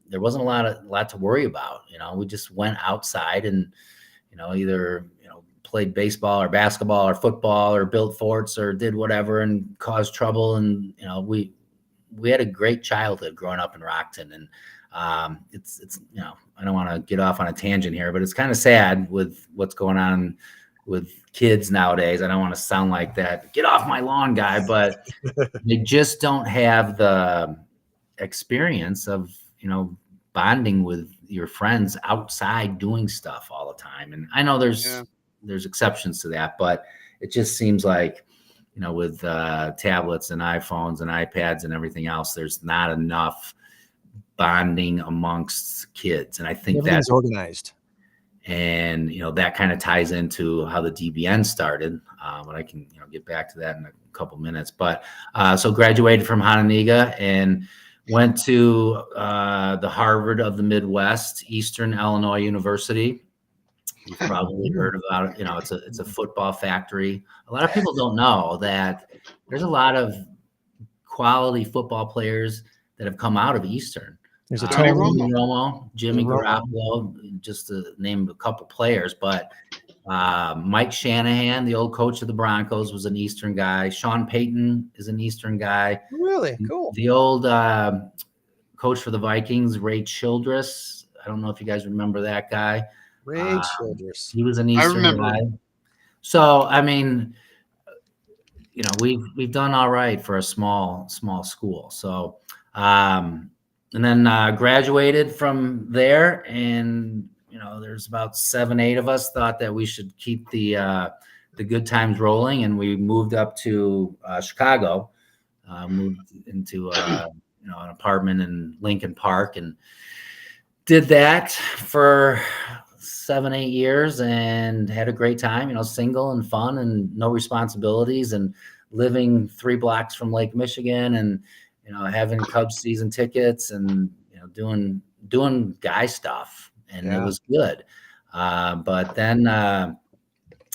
there wasn't a lot to worry about. We just went outside and either played baseball or basketball or football or built forts or did whatever and caused trouble, and we we had a great childhood growing up in Rockton, and it's I don't want to get off on a tangent here, but it's kind of sad with what's going on with kids nowadays. I don't want to sound like that get off my lawn guy, but they just don't have the experience of bonding with your friends outside doing stuff all the time. And I know there's exceptions to that, but it just seems like with tablets and iPhones and iPads and everything else, there's not enough bonding amongst kids. And I think everything's organized. And that kind of ties into how the DBN started, but I can get back to that in a couple minutes. But so graduated from Hononegah and went to the Harvard of the Midwest, Eastern Illinois University. You've probably heard about it. It's a football factory. A lot of people don't know that there's a lot of quality football players that have come out of Eastern. There's a Tony Romo, Jimmy Garoppolo, just to name a couple players. But Mike Shanahan, the old coach of the Broncos, was an Eastern guy. Sean Payton is an Eastern guy. Really cool. The old coach for the Vikings, Ray Childress. I don't know if you guys remember that guy. Ray Childress. He was an Eastern guy. So I mean, we've done all right for a small school. So and then graduated from there, and there's about 7-8 of us thought that we should keep the good times rolling, and we moved up to Chicago, moved into an apartment in Lincoln Park, and did that for 7-8 years and had a great time, single and fun and no responsibilities, and living 3 blocks from Lake Michigan, and having Cubs season tickets, and doing guy stuff, and it was good. But then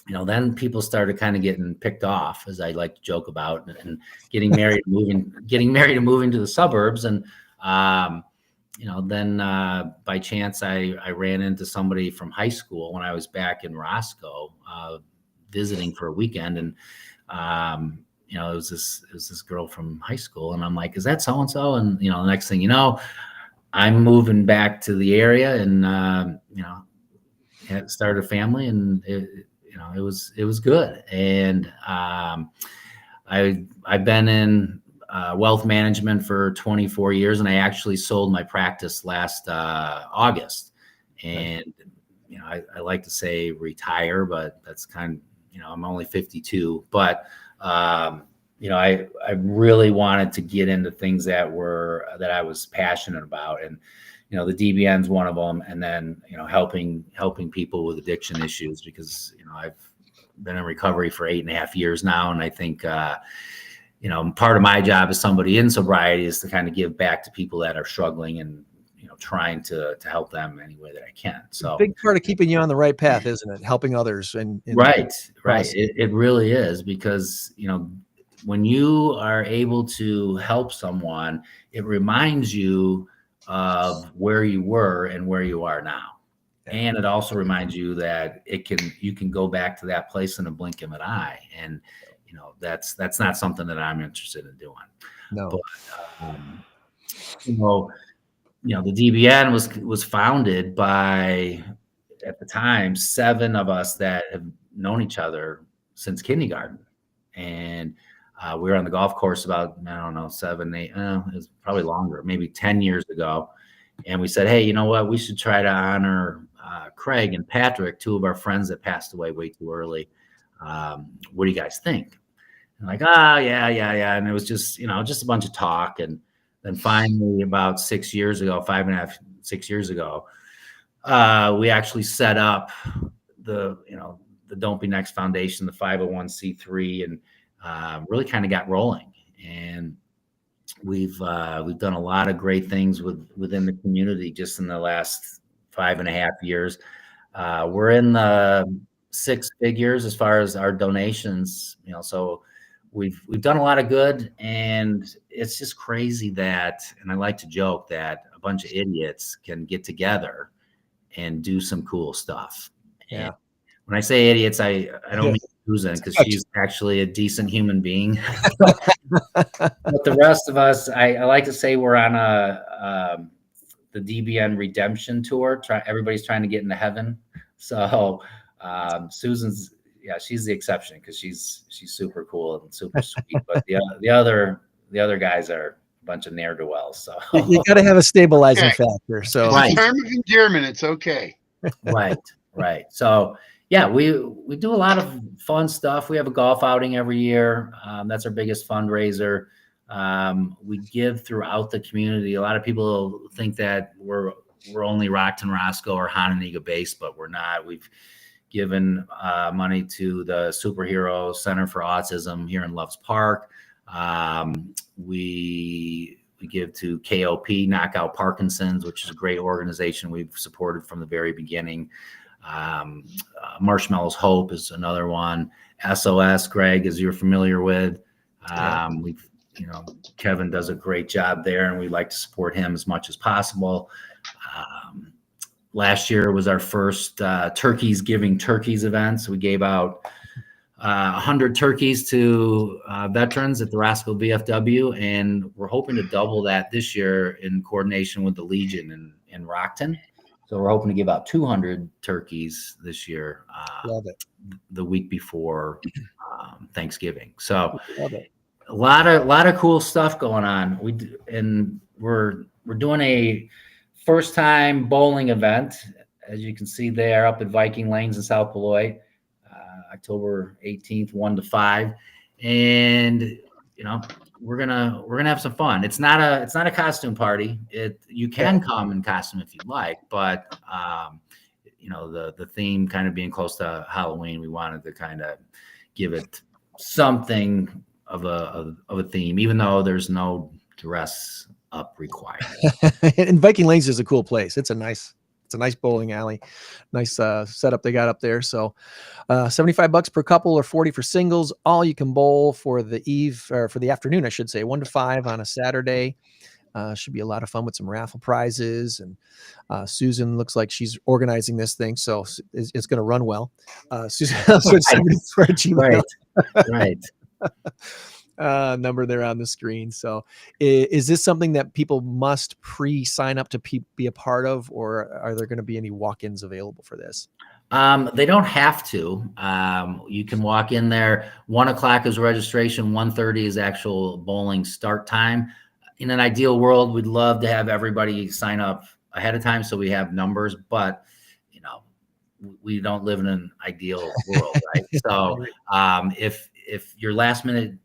then people started kind of getting picked off, as I like to joke about, and getting married and moving to the suburbs. And then by chance I ran into somebody from high school when I was back in Roscoe visiting for a weekend, and it was this girl from high school, and I'm like, is that so and so? And the next thing I'm moving back to the area, and had started a family, and it was good. And I've been in wealth management for 24 years, and I actually sold my practice last August. And I like to say retire, but that's kind of I'm only 52, but I really wanted to get into things that I was passionate about, and the DBN's one of them, and then helping people with addiction issues, because I've been in recovery for 8.5 years now, and I think part of my job as somebody in sobriety is to kind of give back to people that are struggling, and trying to help them any way that I can. So big part of keeping you on the right path, isn't it? Helping others and right. It really is, because when you are able to help someone, it reminds you of where you were and where you are now. And it also reminds you that you can go back to that place in a blink of an eye. And, that's not something that I'm interested in doing. No. But, the DBN was founded by, at the time, 7 of us that have known each other since kindergarten. And we were on the golf course about, 7, 8, it was probably longer, maybe 10 years ago. And we said, hey, you know what? We should try to honor Craig and Patrick, 2 of our friends that passed away way too early. What do you guys think? And like, yeah. And it was just, just a bunch of talk. And then finally, about 6 years ago, 5.5, 6 years ago, we actually set up the Don't Be Next Foundation, the 501c3, and really kind of got rolling. And we've done a lot of great things within the community just in the last 5.5 years. We're in the 6 figures as far as our donations, so we've done a lot of good. And it's just crazy that, and I like to joke that a bunch of idiots can get together and do some cool stuff. Yeah. And when I say idiots, I don't mean Susan, because she's actually a decent human being. But the rest of us, I like to say we're on the DBN redemption tour. Everybody's trying to get into heaven. So Susan's, she's the exception because she's super cool and super sweet. But the other guys are a bunch of ne'er-do-wells. So you got to have a stabilizing factor. So it's a term of endearment. It's okay. Right. So yeah, we do a lot of fun stuff. We have a golf outing every year. That's our biggest fundraiser. We give throughout the community. A lot of people think that we're only Rockton Roscoe or Hononegah based, but we're not. We've given money to the Superhero Center for Autism here in Loves Park. We give to KOP, Knockout Parkinson's, which is a great organization we've supported from the very beginning. Marshmallows Hope is another one. SOS, Greg, as you're familiar with. We've, Kevin does a great job there, and we like to support him as much as possible. Last year was our first Turkeys Giving Turkeys event. So we gave out 100 turkeys to veterans at the Roscoe VFW, and we're hoping to double that this year in coordination with the Legion in Rockton. So we're hoping to give out 200 turkeys this year. Love it. The week before Thanksgiving. So Love it. a lot of cool stuff going on. We're doing a first time bowling event, as you can see there, up at Viking Lanes in South Beloit, October 18th, 1 to 5. And we're gonna have some fun. It's not a costume party. You can come in costume if you'd like, but the theme kind of being close to Halloween, we wanted to kind of give it something of a theme, even though there's no dress up required. And Viking Lanes is a cool place. It's a nice bowling alley, nice setup they got up there. So $75 per couple or 40 for singles. All you can bowl for the afternoon, I should say, 1 to 5 on a Saturday. Should be a lot of fun with some raffle prizes. And Susan looks like she's organizing this thing, so it's going to run well. Susan, for Gmail. Right. Number there on the screen. So is this something that people must pre-sign up to be a part of, or are there going to be any walk-ins available for this? They don't have to. You can walk in there. 1 o'clock is registration. 1:30 is actual bowling start time. In an ideal world, we'd love to have everybody sign up ahead of time so we have numbers, but we don't live in an ideal world, right? So if your last minute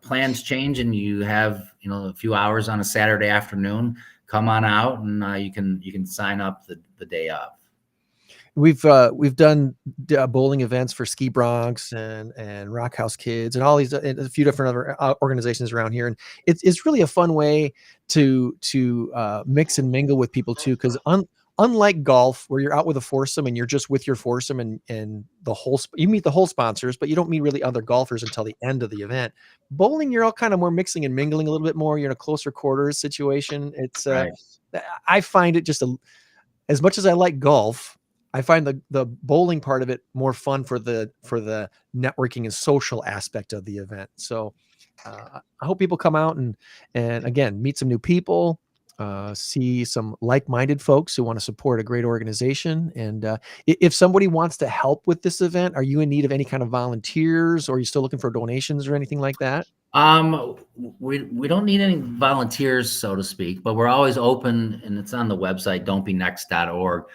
plans change and you have a few hours on a Saturday afternoon, come on out and you can sign up the day of. We've done bowling events for Ski Bronx and Rock House Kids and all these and a few different other organizations around here, and it's really a fun way to mix and mingle with people too, because unlike golf, where you're out with a foursome and you're just with your foursome and you meet the whole sponsors, but you don't meet really other golfers until the end of the event. Bowling, you're all kind of more mixing and mingling a little bit more. You're in a closer quarters situation. It's right. I find it just as much as I like golf, I find the bowling part of it more fun for the networking and social aspect of the event. So I hope people come out and again, meet some new people, see some like-minded folks who want to support a great organization. And if somebody wants to help with this event, are you in need of any kind of volunteers, or are you still looking for donations or anything like that? We don't need any volunteers, so to speak, but we're always open, and it's on the website, don'tbenext.org.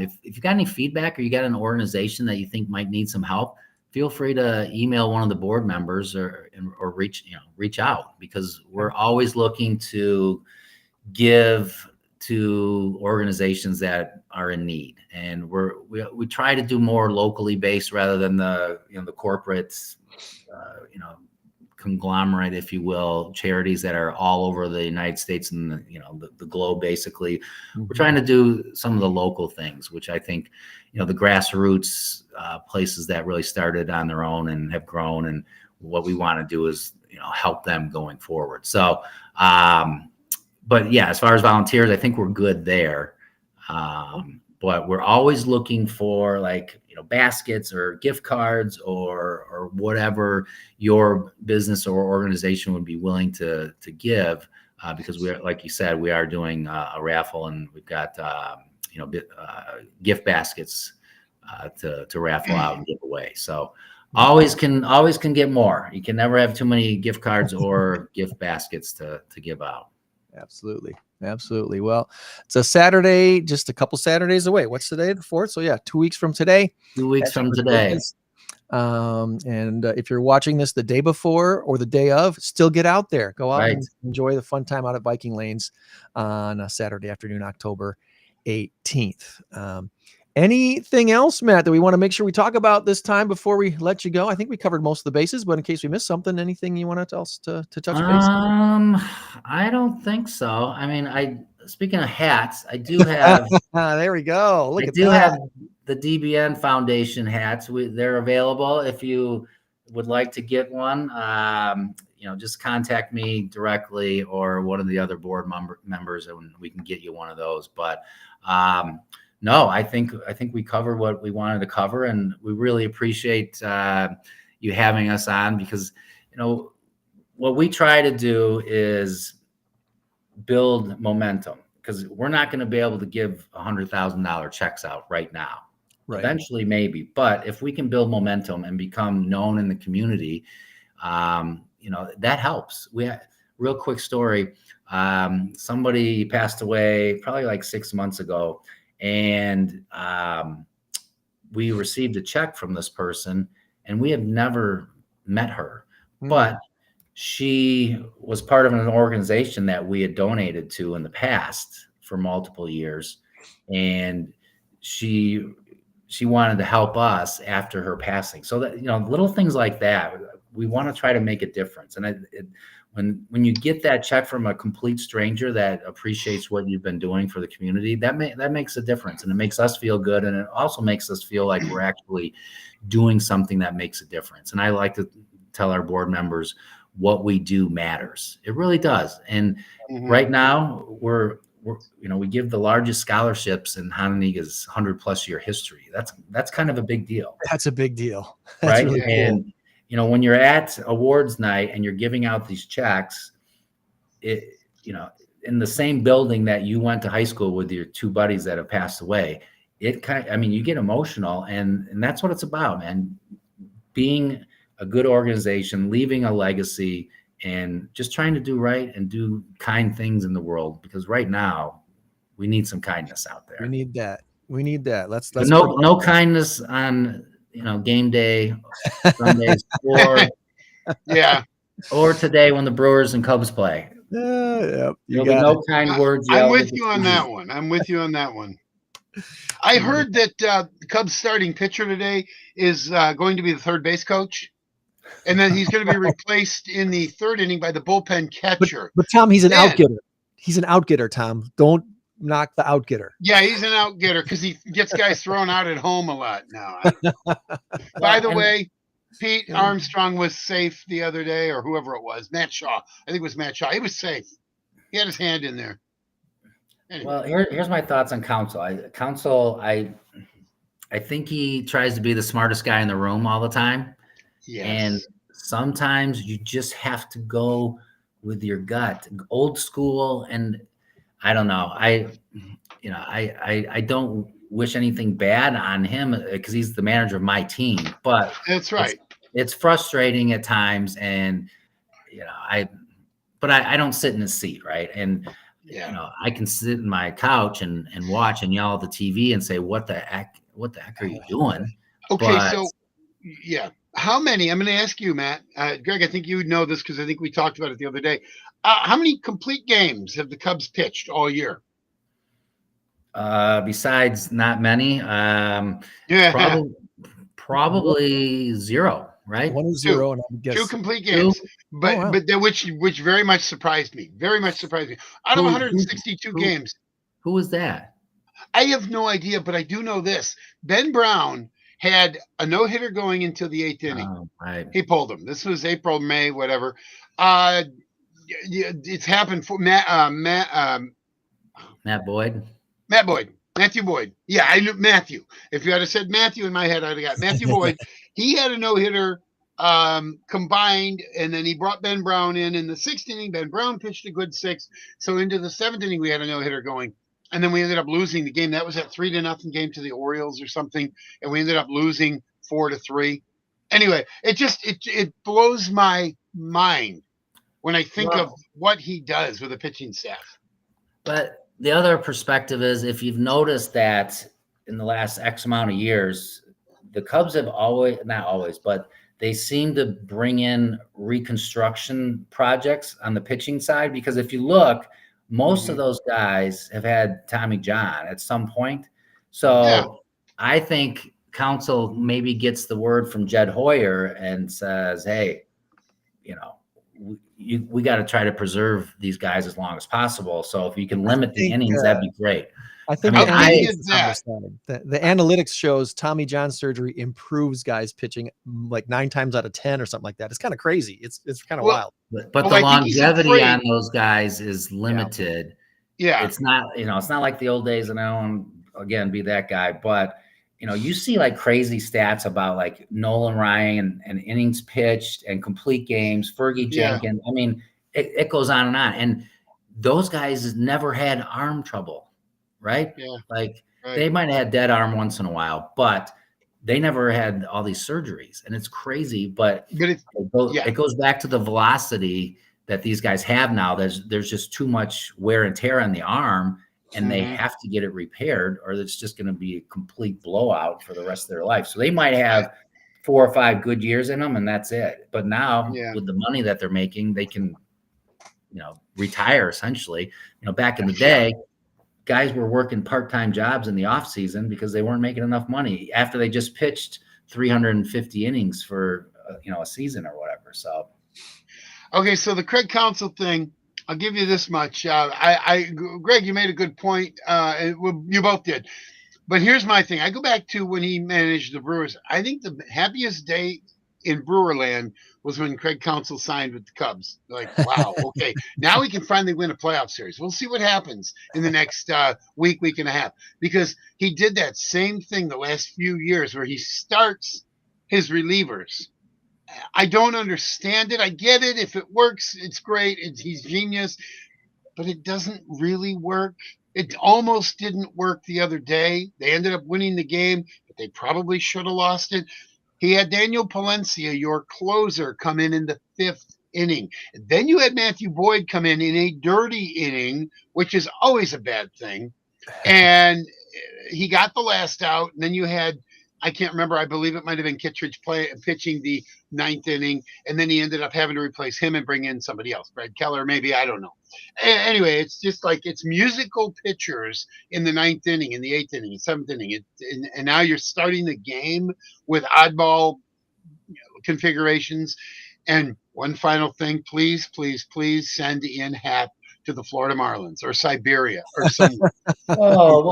If you got any feedback or you got an organization that you think might need some help, feel free to email one of the board members or reach out, because we're always looking to give to organizations that are in need. And we try to do more locally based rather than the corporate, conglomerate, if you will, charities that are all over the United States and the globe, basically. Mm-hmm. We're trying to do some of the local things, which I think, the grassroots places that really started on their own and have grown. And what we want to do is, help them going forward. So, but yeah, as far as volunteers, I think we're good there. But we're always looking for like, baskets or gift cards or whatever your business or organization would be willing to give, because we are, like you said, we are doing a raffle, and we've got gift baskets to raffle out and give away. So always can get more. You can never have too many gift cards or gift baskets to give out. Absolutely. Well, it's a Saturday, just a couple Saturdays away. What's today? The 4th. So yeah, 2 weeks from today. 2 weeks from today. And if you're watching this the day before or the day of, still get out there, go out and enjoy the fun time out at Viking Lanes on a Saturday afternoon, October 18th. Anything else, Matt, that we want to make sure we talk about this time before we let you go? I think we covered most of the bases, but in case we missed something, anything you want to tell us to touch base? I don't think so. I mean, speaking of hats, I do have. There we go. Look I at do that. have the DBN Foundation hats. They're available if you would like to get one. Just contact me directly or one of the other board members, and we can get you one of those. But no, I think we covered what we wanted to cover, and we really appreciate you having us on, because what we try to do is build momentum, because we're not going to be able to give $100,000 checks out right now. Right. Eventually, maybe, but if we can build momentum and become known in the community, that helps. Real quick story. Somebody passed away probably like 6 months ago, and we received a check from this person, and we have never met her, but she was part of an organization that we had donated to in the past for multiple years, and she wanted to help us after her passing. So that, little things like that, we want to try to make a difference. And when you get that check from a complete stranger that appreciates what you've been doing for the community, that makes a difference, and it makes us feel good, and it also makes us feel like we're actually doing something that makes a difference. And I like to tell our board members, what we do matters. It really does. And right now we give the largest scholarships in Hononegah's 100+ year history. That's kind of a big deal. That's a big deal. That's right. Really cool. And when you're at awards night and you're giving out these checks, in the same building that you went to high school with your two buddies that have passed away, you get emotional, and that's what it's about, man. Being a good organization, leaving a legacy, and just trying to do right and do kind things in the world, because right now we need some kindness out there. We need that. Let's no kindness on game day, Sundays, or today when the Brewers and Cubs play. There'll be no kind words. I'm with you on that one. I heard that the Cubs starting pitcher today is going to be the third base coach, and then he's going to be replaced in the third inning by the bullpen catcher. But Tom, he's an outgetter. He's an outgetter, Tom. Don't knock the outgetter. Yeah, he's an outgetter because he gets guys thrown out at home a lot now. By the way, Pete Armstrong was safe the other day, or whoever it was. Matt Shaw. I think it was Matt Shaw. He was safe. He had his hand in there. Anyway. Well, here's my thoughts on Counsell. I think he tries to be the smartest guy in the room all the time. Yes. And sometimes you just have to go with your gut, old school. And I don't know. I don't wish anything bad on him because he's the manager of my team. But that's right. It's frustrating at times, and I don't sit in his seat, right? And I can sit in my couch and watch and yell at the TV and say, "What the heck are you doing?" Okay, so how many? I'm going to ask you, Matt. Greg, I think you would know this because I think we talked about it the other day. How many complete games have the Cubs pitched all year? Besides not many, probably zero, right? 1-0, and I would guess 2 complete games. But which very much surprised me. Very much surprised me. Out of 162 games. Who was that? I have no idea, but I do know this. Ben Brown had a no-hitter going into the 8th inning. Oh, right. He pulled him. This was April, May, whatever. It's happened for Matt Boyd. Matt Boyd. Matthew Boyd. Yeah, I knew Matthew. If you had said Matthew in my head, I'd have got Matthew Boyd. He had a no-hitter combined, and then he brought Ben Brown in the 6th inning. Ben Brown pitched a good 6. So into the 7th inning, we had a no-hitter going. And then we ended up losing the game. That was that 3-0 game to the Orioles or something. And we ended up losing 4-3. Anyway, it blows my mind when I think of what he does with a pitching staff. But the other perspective is, if you've noticed that in the last X amount of years, the Cubs have always, not always, but they seem to bring in reconstruction projects on the pitching side, because if you look, most of those guys have had Tommy John at some point. So I think Council maybe gets the word from Jed Hoyer and says, hey, we got to try to preserve these guys as long as possible. So if you can limit the innings, that'd be great. I think the analytics shows Tommy John surgery improves guys pitching like 9 times out of 10 or something like that. It's kind of crazy. It's kind of wild. But the longevity on those guys is limited. Yeah. It's not, it's not like the old days, and I don't, again, be that guy, but you see like crazy stats about like Nolan Ryan and innings pitched and complete games, Fergie Jenkins. I mean, it goes on. And those guys never had arm trouble, right? Yeah. Like they might have had dead arm once in a while, but they never had all these surgeries. And it's crazy, but it goes back to the velocity that these guys have now. There's just too much wear and tear on the arm, and they have to get it repaired, or it's just going to be a complete blowout for the rest of their life. So they might have 4 or 5 good years in them, and that's it. But now with the money that they're making, they can, retire essentially. Back in the day, guys were working part-time jobs in the off season because they weren't making enough money after they just pitched 350 innings for, a season or whatever. So. Okay. So the Craig Counsell thing, I'll give you this much. Greg, you made a good point. You both did. But here's my thing. I go back to when he managed the Brewers. I think the happiest day in Brewerland was when Craig Counsell signed with the Cubs. Like, wow, okay. Now we can finally win a playoff series. We'll see what happens in the next week and a half. Because he did that same thing the last few years where he starts his relievers. I don't understand it. I get it. If it works, it's great. He's genius, but it doesn't really work. It almost didn't work the other day. They ended up winning the game, but they probably should have lost it. He had Daniel Palencia, your closer, come in the 5th inning. Then you had Matthew Boyd come in a dirty inning, which is always a bad thing. And he got the last out. And then you had, I can't remember, I believe it might have been Kittredge pitching the 9th inning, and then he ended up having to replace him and bring in somebody else, Brad Keller, maybe, I don't know. Anyway, it's just like it's musical pitchers in the 9th inning, in the 8th inning, 7th inning, and now you're starting the game with oddball configurations. And one final thing, please send Ian Happ to the Florida Marlins or Siberia or somewhere. No.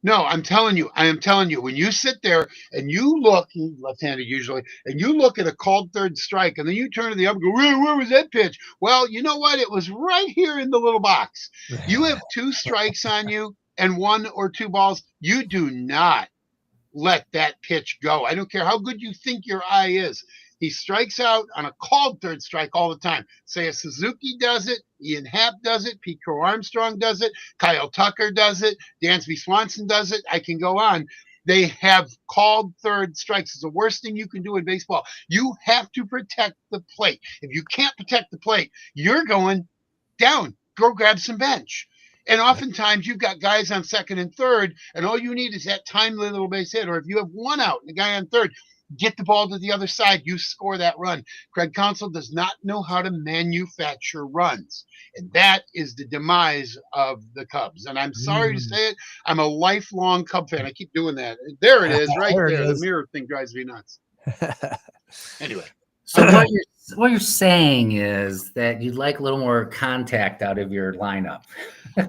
I'm telling you, when you sit there and you look, left-handed usually, and you look at a called third strike, and then you turn to the other and go, where was that pitch? Well, you know what? It was right here in the little box. You have 2 strikes on you and 1 or 2 balls. You do not let that pitch go. I don't care how good you think your eye is. He strikes out on a called third strike all the time. Seiya Suzuki does it. Ian Happ does it. Pete Crow Armstrong does it. Kyle Tucker does it. Dansby Swanson does it. I can go on. They have called third strikes. It's the worst thing you can do in baseball. You have to protect the plate. If you can't protect the plate, you're going down. Go grab some bench. And oftentimes you've got guys on second and third, and all you need is that timely little base hit. Or if you have 1 out and a guy on third, get the ball to the other side. You score that run. Craig Counsell does not know how to manufacture runs. And that is the demise of the Cubs. And I'm sorry to say it. I'm a lifelong Cub fan. I keep doing that. There it is, right there. The mirror thing drives me nuts. Anyway. So what you're saying is that you'd like a little more contact out of your lineup.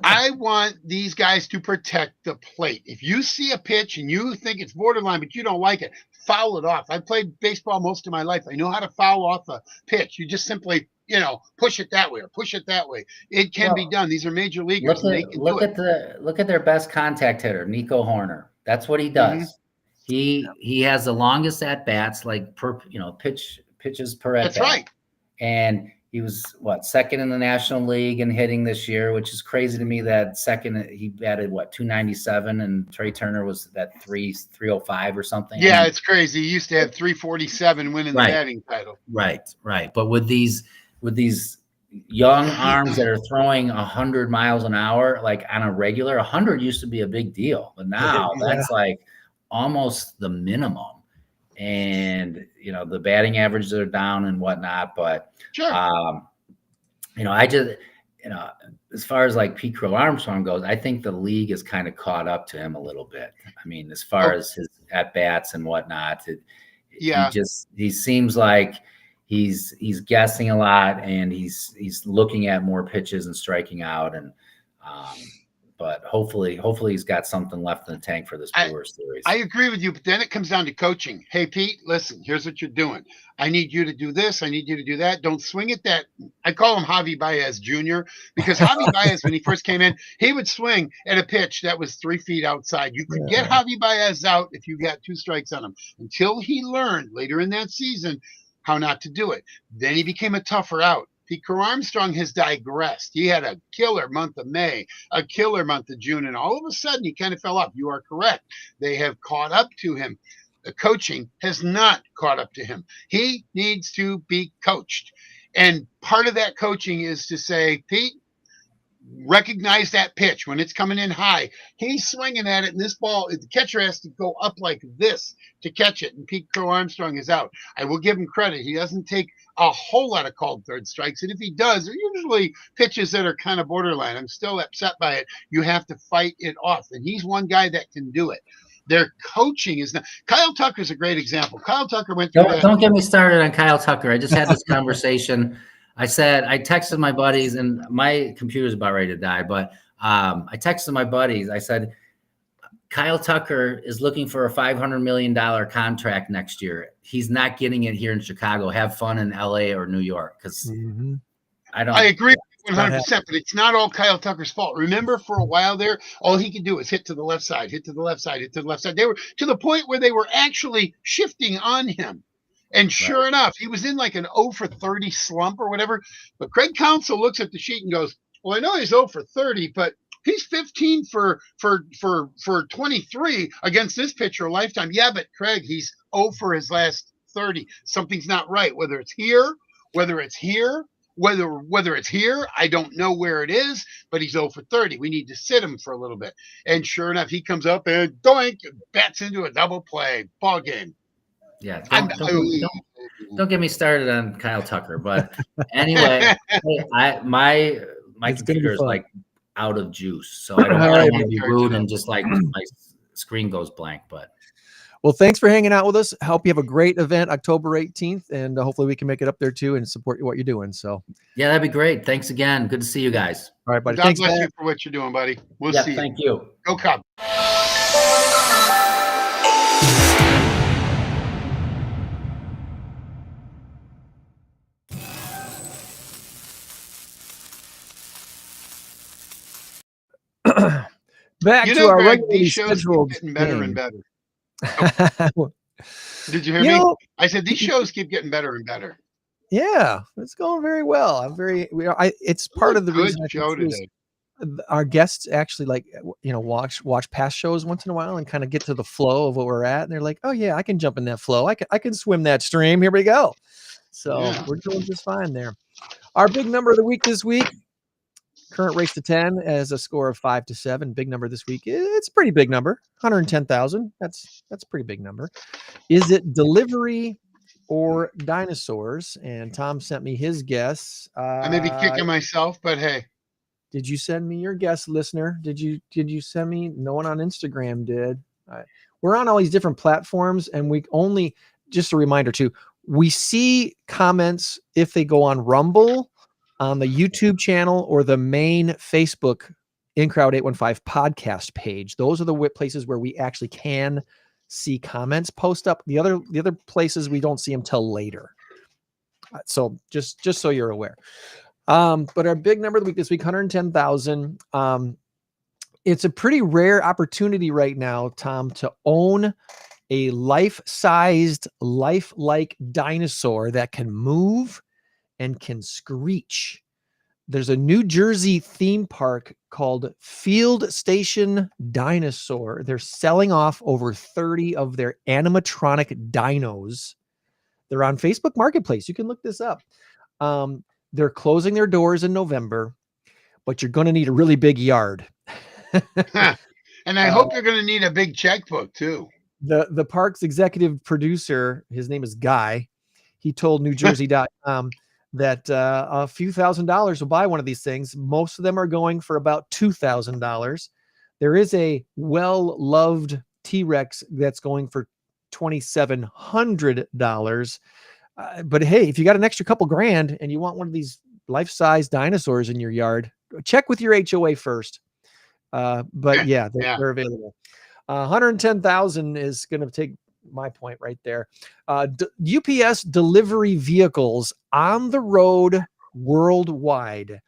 I want these guys to protect the plate. If you see a pitch and you think it's borderline, but you don't like it, foul it off. I've played baseball most of my life. I know how to foul off a pitch. You just simply, push it that way or push it that way. It can be done. These are major leaguers, and they can do it. Look at their best contact hitter, Nico Horner. That's what he does. He has the longest at bats, like pitches per at bat. That's right. And he was second in the National League in hitting this year, which is crazy to me. That second he batted 297, and Trey Turner was that 305 or something. Yeah, it's crazy. He used to have 347 winning the batting title. Right. But with these young arms that are throwing 100 miles an hour, like on a regular, 100 used to be a big deal, but now that's like almost the minimum. And the batting averages are down and whatnot, but sure. I just as far as like Pete Crow Armstrong goes, I think the league has kind of caught up to him a little bit. I mean, as far as his at bats and whatnot, he seems like he's guessing a lot, and he's looking at more pitches and striking out, and but hopefully he's got something left in the tank for this Brewers series. I agree with you, but then it comes down to coaching. Hey, Pete, listen, here's what you're doing. I need you to do this. I need you to do that. Don't swing at that. I call him Javi Baez Jr. because Javi Baez, when he first came in, he would swing at a pitch that was 3 feet outside. You could get Javi Baez out if you got 2 strikes on him, until he learned later in that season how not to do it. Then he became a tougher out. Pete Crow Armstrong has digressed. He had a killer month of May, a killer month of June, and all of a sudden he kind of fell off. You are correct. They have caught up to him. The coaching has not caught up to him. He needs to be coached. And part of that coaching is to say, Pete, recognize that pitch when it's coming in high. He's swinging at it, and this ball, the catcher has to go up like this to catch it, and Pete Crow Armstrong is out. I will give him credit. He doesn't take a whole lot of called third strikes, and if he does, they're usually pitches that are kind of borderline. I'm still upset by it. You have to fight it off, and he's one guy that can do it. Their coaching is not. Kyle Tucker's a great example. Kyle Tucker went through Don't get me started on Kyle Tucker. I just had this conversation. I texted my buddies, and my computer's about ready to die, but I texted my buddies. I said, Kyle Tucker is looking for a $500 million contract next year. He's not getting it here in Chicago. Have fun in LA or New York. Because I agree 100%, but it's not all Kyle Tucker's fault. Remember, for a while there, all he could do was hit to the left side, hit to the left side, hit to the left side. They were to the point where they were actually shifting on him. And sure enough, he was in like an 0 for 30 slump or whatever. But Craig Counsell looks at the sheet and goes, well, I know he's 0 for 30, but he's 15 for 23 against this pitcher a lifetime. Yeah, but Craig, he's 0 for his last 30. Something's not right. Whether it's here, whether it's here, I don't know where it is, but he's 0 for 30. We need to sit him for a little bit. And sure enough, he comes up and doink, bats into a double play. Ball game. Yeah, don't get me started on Kyle Tucker. But anyway, my computer is like out of juice, so I don't want to be rude and just like my screen goes blank. But well, thanks for hanging out with us. I hope you have a great event October 18th, and hopefully we can make it up there too and support what you're doing. So yeah, that'd be great. Thanks again. Good to see you guys. All right, buddy. God bless you for what you're doing, buddy. We'll see you. Thank you. Go Cubs. Back to our regularly scheduled getting better and better. Oh. Did you hear me? I said these shows keep getting better and better. Yeah, it's going very well. It's part of the reason show today. Our guests actually watch past shows once in a while and kind of get to the flow of what we're at, and they're like, "Oh yeah, I can jump in that flow. I can swim that stream. Here we go." So we're doing just fine there. Our big number of the week this week. Current race to 10 as a score of 5-7. Big number this week. It's a pretty big number. 110,000. That's a pretty big number. Is it delivery or dinosaurs? And Tom sent me his guess. I may be kicking myself, but hey. Did you send me your guess, listener? Did you send me? No one on Instagram did. We're on all these different platforms, and we only, just a reminder too, We see comments if they go on Rumble, on the YouTube channel, or the main Facebook In Crowd 815 podcast page. Those are the places where we actually can see comments post up. The other places we don't see them till later. So just so you're aware. But our big number of the week this week, 110,000. It's a pretty rare opportunity right now, Tom, to own a life-sized, lifelike dinosaur that can move and can screech. There's a New Jersey theme park called Field Station Dinosaur. They're selling off over 30 of their animatronic dinos. They're on Facebook Marketplace. You can look this up. They're closing their doors in November, but you're going to need a really big yard. And I hope you're going to need a big checkbook too. The park's executive producer, his name is Guy. He told NewJersey.com that a few $1,000s will buy one of these things. Most of them are going for about $2,000. There is a well-loved T-Rex that's going for $2,700. But hey, if you got an extra couple grand and you want one of these life-size dinosaurs in your yard, check with your HOA first. But yeah, they're available. 110,000 is going to take my point right there. UPS delivery vehicles on the road worldwide,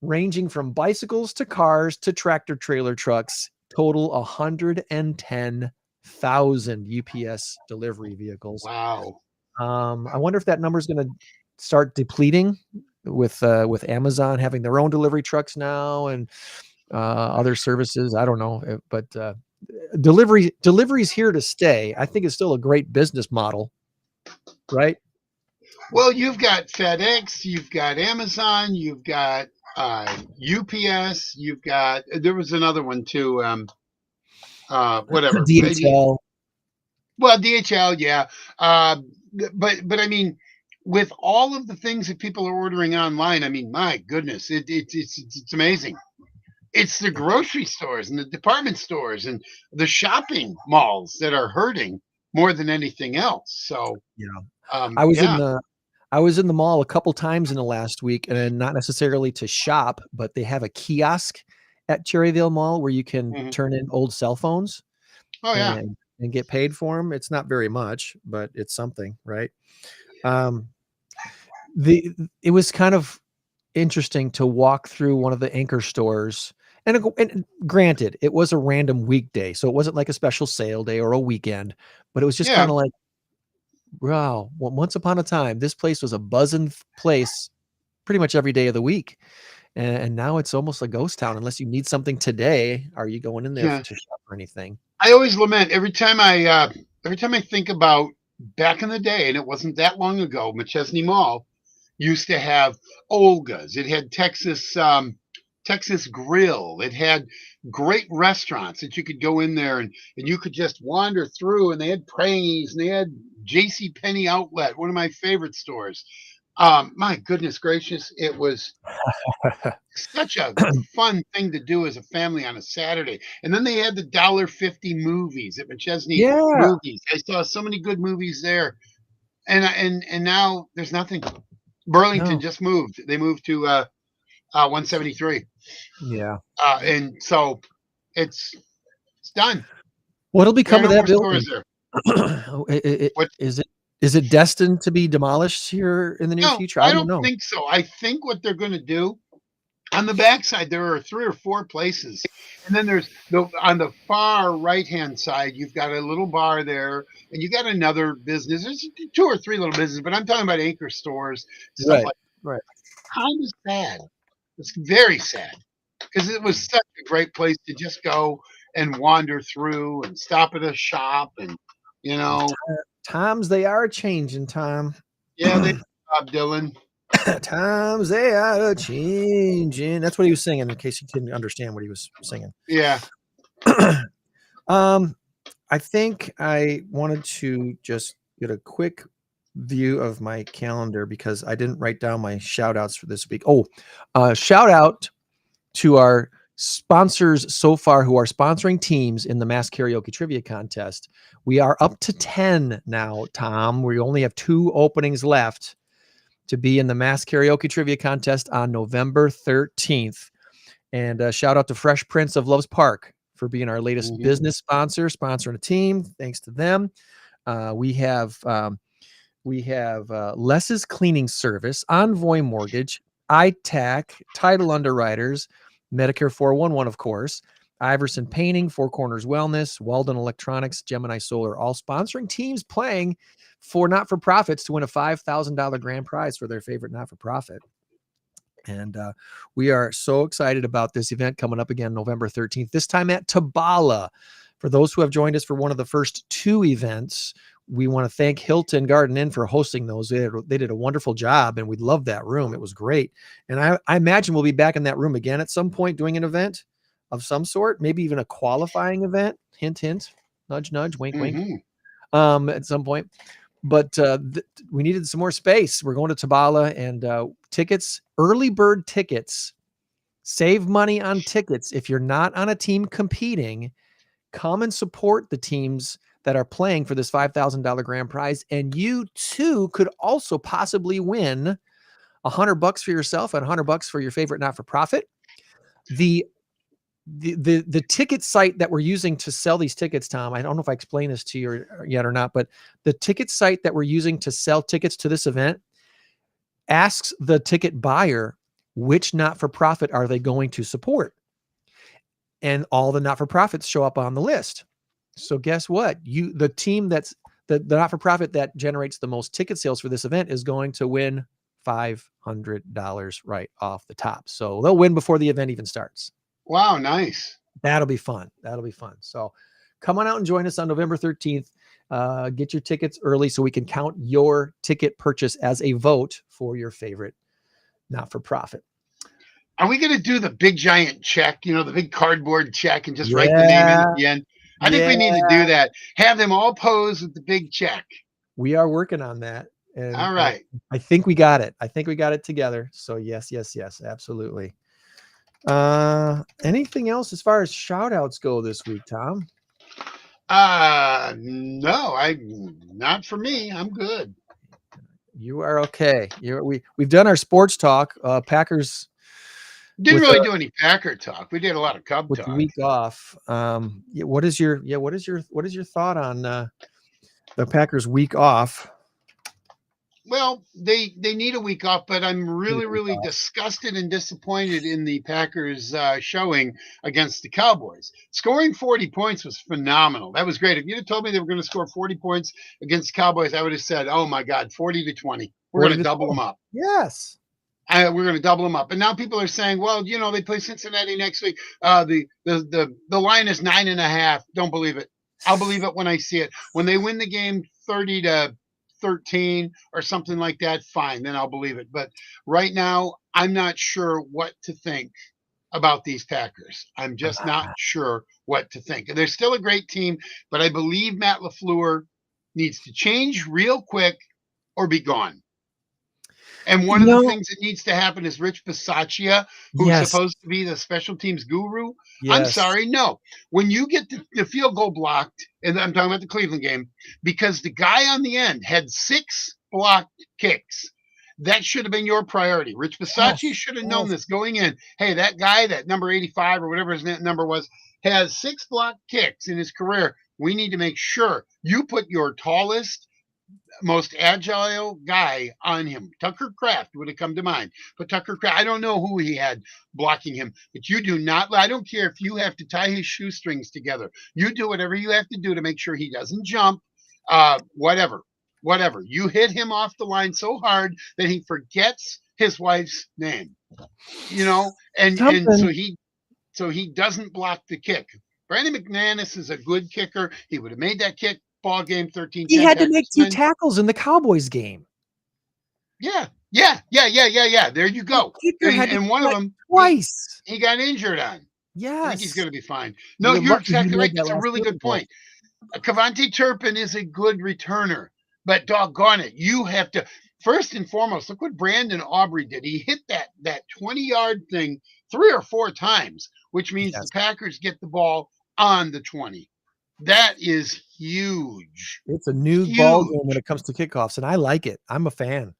ranging from bicycles to cars to tractor trailer trucks, total 110,000 UPS delivery vehicles. Wow. I wonder if that number is going to start depleting with Amazon having their own delivery trucks now and other services. I don't know, but delivery's here to stay. I think it's still a great business model, right? Well, you've got FedEx, you've got Amazon, you've got UPS, you've got, there was another one too. Whatever. DHL. Well, DHL, yeah. But I mean, with all of the things that people are ordering online, I mean, my goodness, it's amazing. It's the grocery stores and the department stores and the shopping malls that are hurting more than anything else. So yeah, I was in the mall a couple times in the last week, and not necessarily to shop, but they have a kiosk at Cherryville Mall where you can turn in old cell phones. Oh yeah, and get paid for them. It's not very much, but it's something, right? It was kind of interesting to walk through one of the anchor stores. And granted, it was a random weekday, so it wasn't like a special sale day or a weekend, but it was just kind of like, wow, once upon a time, this place was a buzzing place pretty much every day of the week. And now it's almost a ghost town. Unless you need something today, are you going in there to shop or anything? I always lament every time I think about back in the day, and it wasn't that long ago, McChesney Mall used to have Olga's. It had Texas Grill. It had great restaurants that you could go in there and you could just wander through, and they had Praise and they had J.C. Penney Outlet, one of my favorite stores. My goodness gracious, it was such a fun thing to do as a family on a Saturday. And then they had the $1.50 movies at McChesney Movies. I saw so many good movies there. And now there's nothing. Burlington just moved. They moved to 173. Yeah. And so it's done. What'll become of that building? Is it destined to be demolished here in the near future? I don't think so. I think what they're going to do on the backside, there are 3 or 4 places. And then there's on the far right-hand side, you've got a little bar there, and you got another business. There's 2 or 3 little businesses, but I'm talking about anchor stores, stuff like that. Right. Kind of sad. It's very sad because it was such a great place to just go and wander through and stop at a shop, and times they are changing, Tom. Yeah, they Bob Dylan. Times they are changing. That's what he was singing, in case you didn't understand what he was singing. Yeah. I think I wanted to just get a quick view of my calendar because I didn't write down my shout outs for this week. Shout out to our sponsors so far who are sponsoring teams in the Mass Karaoke Trivia Contest. We are up to 10 now, Tom. We only have 2 openings left to be in the Mass Karaoke Trivia Contest on November 13th. And shout out to Fresh Prince of Loves Park for being our latest business sponsor, sponsoring a team. Thanks to them. We have Les's Cleaning Service, Envoy Mortgage, ITAC, Title Underwriters, Medicare 411, of course, Iverson Painting, Four Corners Wellness, Weldon Electronics, Gemini Solar, all sponsoring teams playing for not-for-profits to win a $5,000 grand prize for their favorite not-for-profit. And we are so excited about this event coming up again November 13th, this time at Tabala. For those who have joined us for one of the first 2 events, we want to thank Hilton Garden Inn for hosting those. They did a wonderful job, and we loved that room. It was great. And I imagine we'll be back in that room again at some point doing an event of some sort, maybe even a qualifying event. Hint, hint, nudge, nudge, wink, wink, at some point. But we needed some more space. We're going to Tabala, and tickets, early bird tickets, save money on tickets. If you're not on a team competing, come and support the teams that are playing for this $5,000 grand prize. And you too could also possibly win $100 for yourself and $100 for your favorite not-for-profit. The ticket site that we're using to sell these tickets, Tom, I don't know if I explained this to you yet or not, but the ticket site that we're using to sell tickets to this event asks the ticket buyer which not-for-profit are they going to support. And all the not-for-profits show up on the list. So guess what? The team that's the not-for-profit that generates the most ticket sales for this event is going to win $500 right off the top. So they'll win before the event even starts. Wow, nice. That'll be fun. So come on out and join us on November 13th. Get your tickets early so we can count your ticket purchase as a vote for your favorite not-for-profit. Are we going to do the big giant check, the big cardboard check, and just write the name in at the end? I think we need to do that. Have them all pose with the big check. We are working on that. And all right. I think we got it. Together. So yes, absolutely. Anything else as far as shout outs go this week, Tom? No, not for me. I'm good. You are okay. We've done our sports talk. Packers didn't really do any Packer talk. We did a lot of Cub with talk. The week off. What is your thought on the Packers week off? Well, they need a week off, but I'm really disgusted and disappointed in the Packers showing against the Cowboys. Scoring 40 points was phenomenal. That was great. If you'd have told me they were going to score 40 points against the Cowboys, I would have said, oh my God, 40-20. We're going to double them up. Yes. We're going to double them up. And now people are saying, well, they play Cincinnati next week. The line is 9.5. Don't believe it. I'll believe it when I see it. When they win the game 30-13 or something like that, fine, then I'll believe it. But right now, I'm not sure what to think about these Packers. I'm just not sure what to think. They're still a great team, but I believe Matt LaFleur needs to change real quick or be gone. And one of the things that needs to happen is Rich Bisaccia, who's supposed to be the special teams guru. Yes. I'm sorry, no. When you get the field goal blocked, and I'm talking about the Cleveland game, because the guy on the end had 6 blocked kicks, that should have been your priority. Rich Bisaccia should have known this going in. Hey, that guy, that number 85 or whatever his number was, has 6 blocked kicks in his career. We need to make sure you put your tallest, most agile guy on him. Tucker Kraft would have come to mind. But Tucker Kraft, I don't know who he had blocking him, but you do not, I don't care if you have to tie his shoestrings together. You do whatever you have to do to make sure he doesn't jump, whatever. You hit him off the line so hard that he forgets his wife's name, and so he doesn't block the kick. Brandon McManus is a good kicker. He would have made that kick. Ball game 13. He had to make 2 tackles in the Cowboys game. Yeah. There you go. And one of them twice. He got injured on. Yes. I think he's going to be fine. No, you're exactly right. That's a really good point. Kevontae Turpin is a good returner, but doggone it, you have to first and foremost, look what Brandon Aubrey did. He hit that 20-yard thing 3 or 4 times, which means the Yes. Packers get the ball on the 20. That is huge. It's a new ball game when it comes to kickoffs, and I like it. I'm a fan.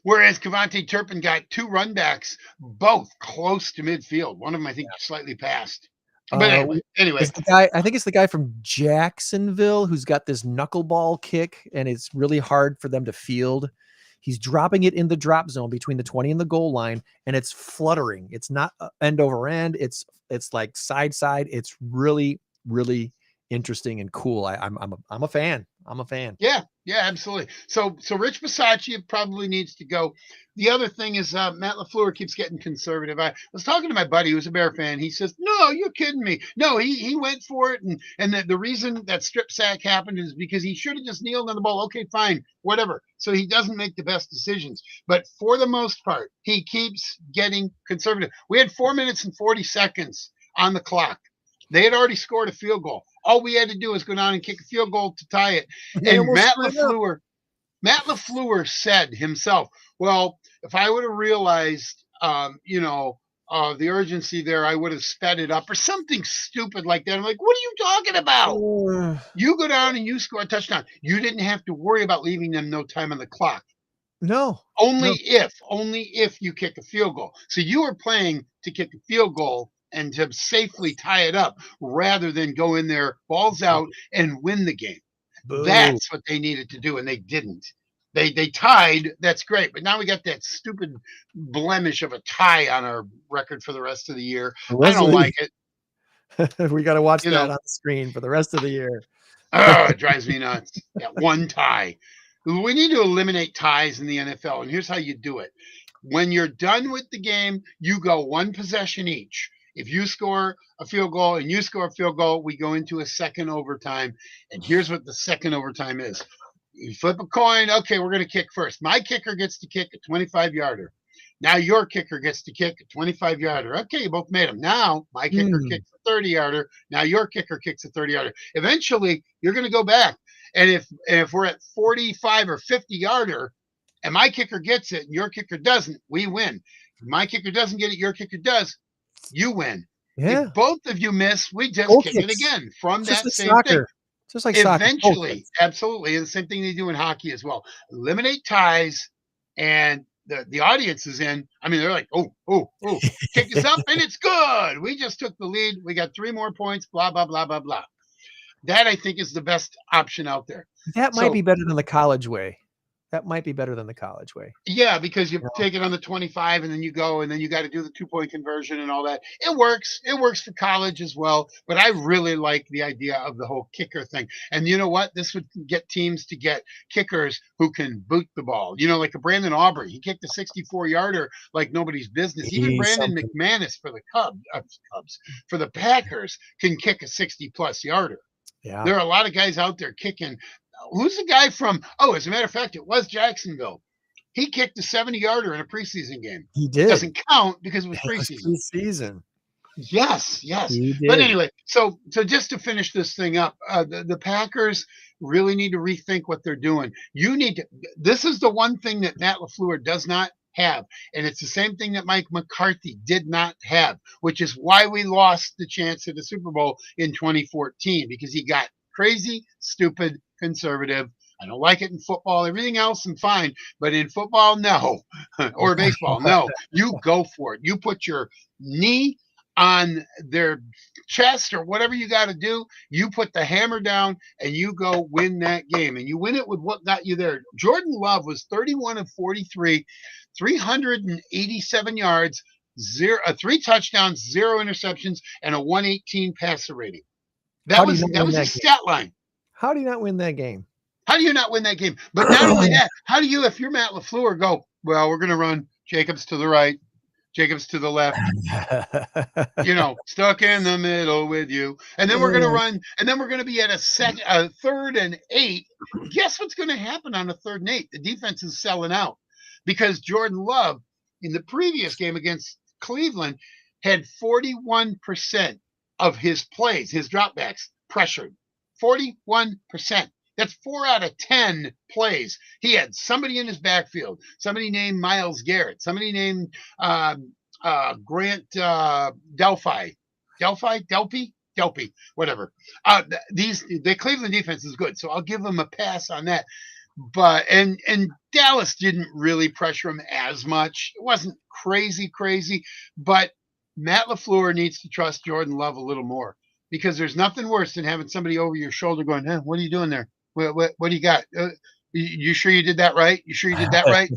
Whereas Kevontae Turpin got 2 runbacks, both close to midfield. One of them, I think, slightly past. But anyway. It's the guy, I think it's the guy from Jacksonville who's got this knuckleball kick, and it's really hard for them to field. He's dropping it in the drop zone between the 20 and the goal line, and it's fluttering. It's not end over end. It's like side. It's really, really interesting and cool. I'm a fan. I'm a fan. Yeah, absolutely. So Rich Bisaccia probably needs to go. The other thing is Matt LaFleur keeps getting conservative. I was talking to my buddy who's a Bear fan. He says, "No, you're kidding me. No, he went for it, and the reason that strip sack happened is because he should have just kneeled on the ball. Okay, fine, whatever." So he doesn't make the best decisions, but for the most part, he keeps getting conservative. We had 4 minutes and 40 seconds on the clock. They had already scored a field goal. All we had to do was go down and kick a field goal to tie it. And Matt LaFleur said himself, "Well, if I would have realized, the urgency there, I would have sped it up," or something stupid like that. I'm like, "What are you talking about? You go down and you score a touchdown. You didn't have to worry about leaving them no time on the clock. Only if you kick a field goal. So you were playing to kick a field goal and to safely tie it up rather than go in there, balls out, and win the game." Boo. That's what they needed to do, and they didn't. They tied. That's great, but now we got that stupid blemish of a tie on our record for the rest of the year. I don't like it. We got to watch that on the screen for the rest of the year. Oh, it drives me nuts. That one tie. We need to eliminate ties in the NFL, and here's how you do it. When you're done with the game, you go 1 possession each. If you score a field goal and you score a field goal, we go into a second overtime. And here's what the second overtime is. You flip a coin. Okay, we're going to kick first. My kicker gets to kick a 25-yarder. Now your kicker gets to kick a 25-yarder. Okay, you both made them. Now my kicker kicks a 30-yarder. Now your kicker kicks a 30-yarder. Eventually, you're going to go back. And if we're at 45 or 50-yarder and my kicker gets it and your kicker doesn't, we win. If my kicker doesn't get it, your kicker does, you win. Yeah. If both of you miss, we just kick it again from that same thing. Just like eventually, absolutely. And the same thing they do in hockey as well. Eliminate ties, and the audience is in. I mean, they're like, oh, kick us up, and it's good. We just took the lead. We got 3 more points, blah, blah, blah, blah, blah. That, I think, is the best option out there. That might be better than the college way. That might be better than the college way. Yeah, because you take it on the 25 and then you go and then you got to do the 2-point conversion and all that. It works. It works for college as well. But I really like the idea of the whole kicker thing. And you know what? This would get teams to get kickers who can boot the ball. Like a Brandon Aubrey. He kicked a 64-yarder like nobody's business. Even Brandon McManus for the Cubs, for the Packers, can kick a 60-plus yarder. Yeah. There are a lot of guys out there kicking. Who's the guy from? Oh, as a matter of fact, it was Jacksonville. He kicked a 70-yarder in a preseason game. He did. Doesn't count because it was preseason. Yes. But anyway, so just to finish this thing up, the Packers really need to rethink what they're doing. This is the one thing that Matt LaFleur does not have, and it's the same thing that Mike McCarthy did not have, which is why we lost the chance at the Super Bowl in 2014, because he got crazy, stupid, conservative. I don't like it in football. Everything else I'm fine, but in football, no. Or baseball, no. You go for it. You put your knee on their chest or whatever you got to do. You put the hammer down and you go win that game. And you win it with what got you there. Jordan Love was 31 of 43, 387 yards, 3 touchdowns, 0 interceptions, and a 118 passer rating. That was a stat line. How do you not win that game? How do you not win that game? But not only that, how do you, if you're Matt LaFleur, go, well, we're going to run Jacobs to the right, Jacobs to the left, stuck in the middle with you. And then we're going to run, and then we're going to be at a 3rd and 8. Guess what's going to happen on a 3rd and 8? The defense is selling out because Jordan Love in the previous game against Cleveland had 41% of his plays, his dropbacks, pressured. 41%. That's 4 out of 10 plays. He had somebody in his backfield, somebody named Myles Garrett, somebody named Grant Delpy, whatever. The Cleveland defense is good, so I'll give them a pass on that. But and Dallas didn't really pressure him as much. It wasn't crazy, but Matt LaFleur needs to trust Jordan Love a little more, because there's nothing worse than having somebody over your shoulder going, "Huh, what are you doing there? What do you got? You sure you did that right? You sure you did that right?"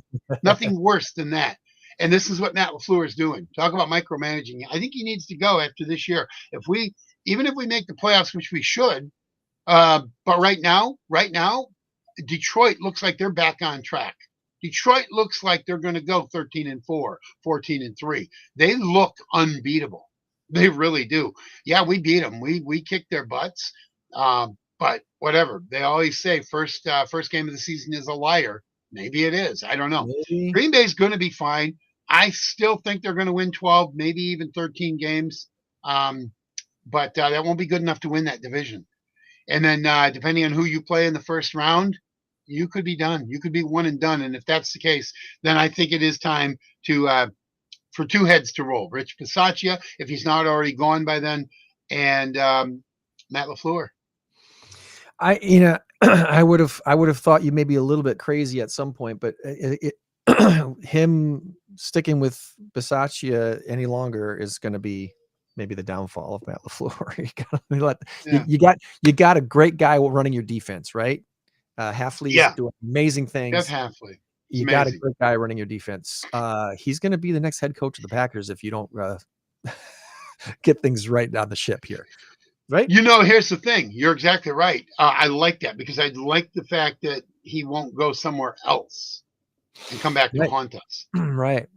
Nothing worse than that. And this is what Matt LaFleur is doing. Talk about micromanaging. I think he needs to go after this year. Even if we make the playoffs, which we should, but right now, Detroit looks like they're back on track. Detroit looks like they're going to go 13-4, 14-3. They look unbeatable. They really do. Yeah, we beat them. We kicked their butts. But whatever. They always say first game of the season is a liar. Maybe it is. I don't know. Maybe. Green Bay's going to be fine. I still think they're going to win 12, maybe even 13 games. But that won't be good enough to win that division. And then depending on who you play in the first round, you could be done. You could be one and done. And if that's the case, then I think it is time to for two heads to roll. Rich Bisaccia, if he's not already gone by then, and Matt LaFleur. I would have thought you may be a little bit crazy at some point, but him sticking with Bisaccia any longer is going to be maybe the downfall of Matt LaFleur. You got a great guy running your defense, right? Hafley's doing amazing things. Jeff Hafley. You got a great guy running your defense. He's going to be the next head coach of the Packers if you don't get things right on the ship here. Right. Here's the thing. You're exactly right. I like that, because I like the fact that he won't go somewhere else and come back to haunt us. Right.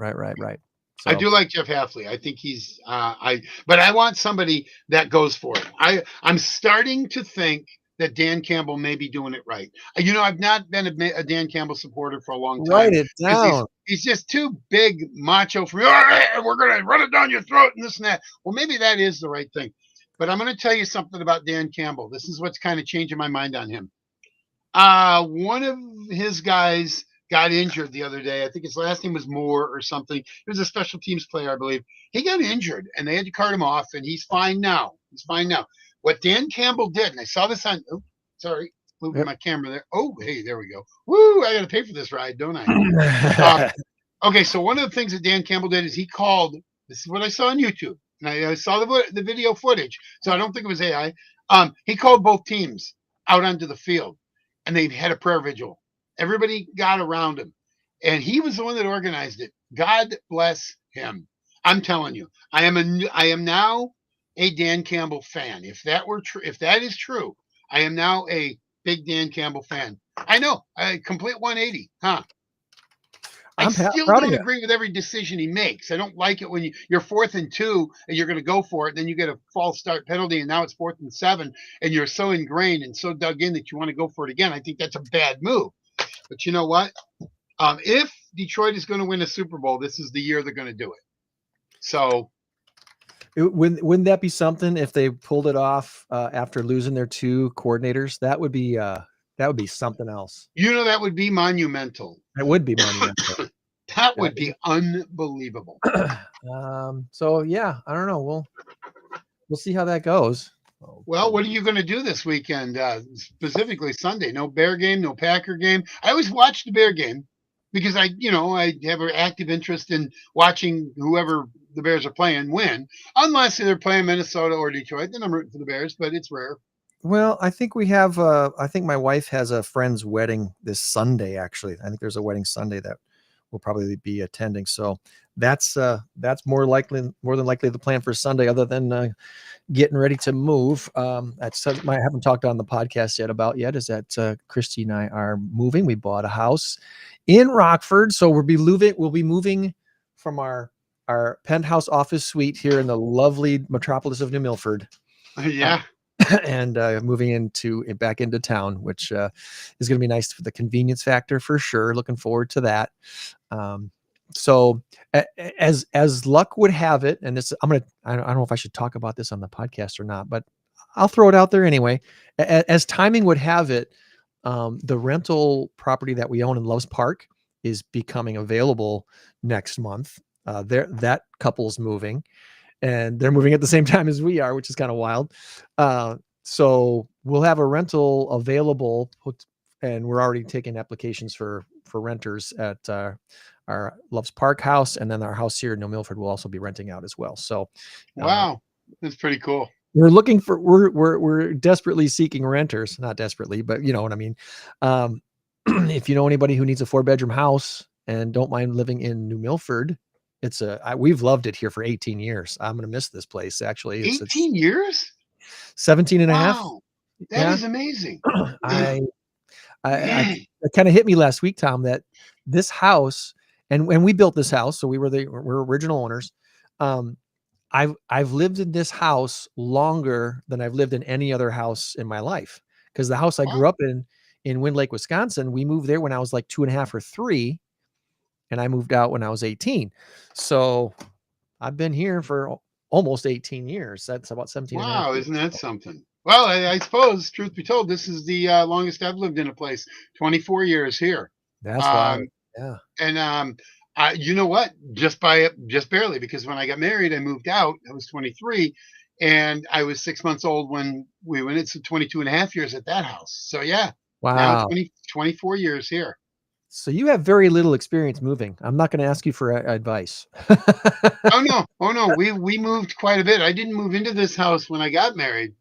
So. I do like Jeff Hafley. I think he's but I want somebody that goes for it. I'm starting to think that Dan Campbell may be doing it right. I've not been a Dan Campbell supporter for a long time. Write it down. He's just too big macho for me. We're going to run it down your throat and this and that. Well, maybe that is the right thing. But I'm going to tell you something about Dan Campbell. This is what's kind of changing my mind on him. One of his guys got injured the other day. I think his last name was Moore or something. He was a special teams player, I believe. He got injured, and they had to cart him off, and he's fine now. What Dan Campbell did, and I saw this on moving my camera there. Oh, hey, there we go. Woo, I got to pay for this ride, don't I? Okay, so one of the things that Dan Campbell did is he called, this is what I saw on YouTube, and I saw the video footage, so I don't think it was AI. He called both teams out onto the field, and they had a prayer vigil. Everybody got around him, and he was the one that organized it. God bless him. I'm telling you, I am now a Dan Campbell fan. If that is true, I am now a big Dan Campbell fan. I know, a complete 180, huh? I still don't agree with every decision he makes. I don't like it when you're 4th and 2 and you're going to go for it, and then you get a false start penalty, and now it's 4th and 7, and you're so ingrained and so dug in that you want to go for it again. I think that's a bad move. But you know what? If Detroit is going to win a Super Bowl, this is the year they're going to do it. So, wouldn't that be something if they pulled it off after losing their 2 coordinators? That would be something else. That would be monumental. It would be monumental. That would be unbelievable. So yeah, I don't know. We'll see how that goes. Well, what are you going to do this weekend? Specifically Sunday. No Bear game, no Packer game. I always watch the Bear game because I have an active interest in watching whoever the Bears are playing win, unless they're playing Minnesota or Detroit. Then I'm rooting for the Bears, but it's rare. Well, I think we have. I think my wife has a friend's wedding this Sunday. Actually, I think there's a wedding Sunday that we'll probably be attending. So that's more than likely the plan for Sunday, other than getting ready to move. That's I haven't talked on the podcast yet is that Christy and I are moving. We bought a house in Rockford, so we'll be moving from our penthouse office suite here in the lovely metropolis of New Milford. Yeah. And moving back into town, which is going to be nice for the convenience factor for sure. Looking forward to that. So as luck would have it, and this, I don't know if I should talk about this on the podcast or not, but I'll throw it out there anyway. As timing would have it, The rental property that we own in Loves Park is becoming available next month. That couple's moving, and they're moving at the same time as we are, which is kind of wild. So we'll have a rental available, and we're already taking applications for renters at our Loves Park house, and then our house here in New Milford will also be renting out as well. So, Wow, that's pretty cool. we're looking for we're desperately seeking renters, not desperately, but you know what I mean. If you know anybody who needs a 4-bedroom house and don't mind living in New Milford, we've loved it here for 18 years. I'm going to miss this place. Actually, it's 18 years? 17 and a half. Wow, that Yeah. is amazing. I it kind of hit me last week, Tom, that this house, and when we built this house, so we're original owners. I've lived in this house longer than I've lived in any other house in my life, because the house I Wow. grew up in Wind Lake, Wisconsin, we moved there when I was like 2.5 or 3, and I moved out when I was 18. So I've been here for almost 18 years. That's about 17 and a half Wow, years. isn't that something? Well, I suppose, truth be told, this is the longest I've lived in a place. 24 years here. That's wild. Um, Yeah. and you know what? Just barely, because when I got married, I moved out. I was 23, and I was 6 months old when we went. It's 22 and a half years at that house. So yeah, now Wow. 24 years here. So you have very little experience moving. I'm not going to ask you for advice. Oh no, we moved quite a bit. I didn't move into this house when I got married.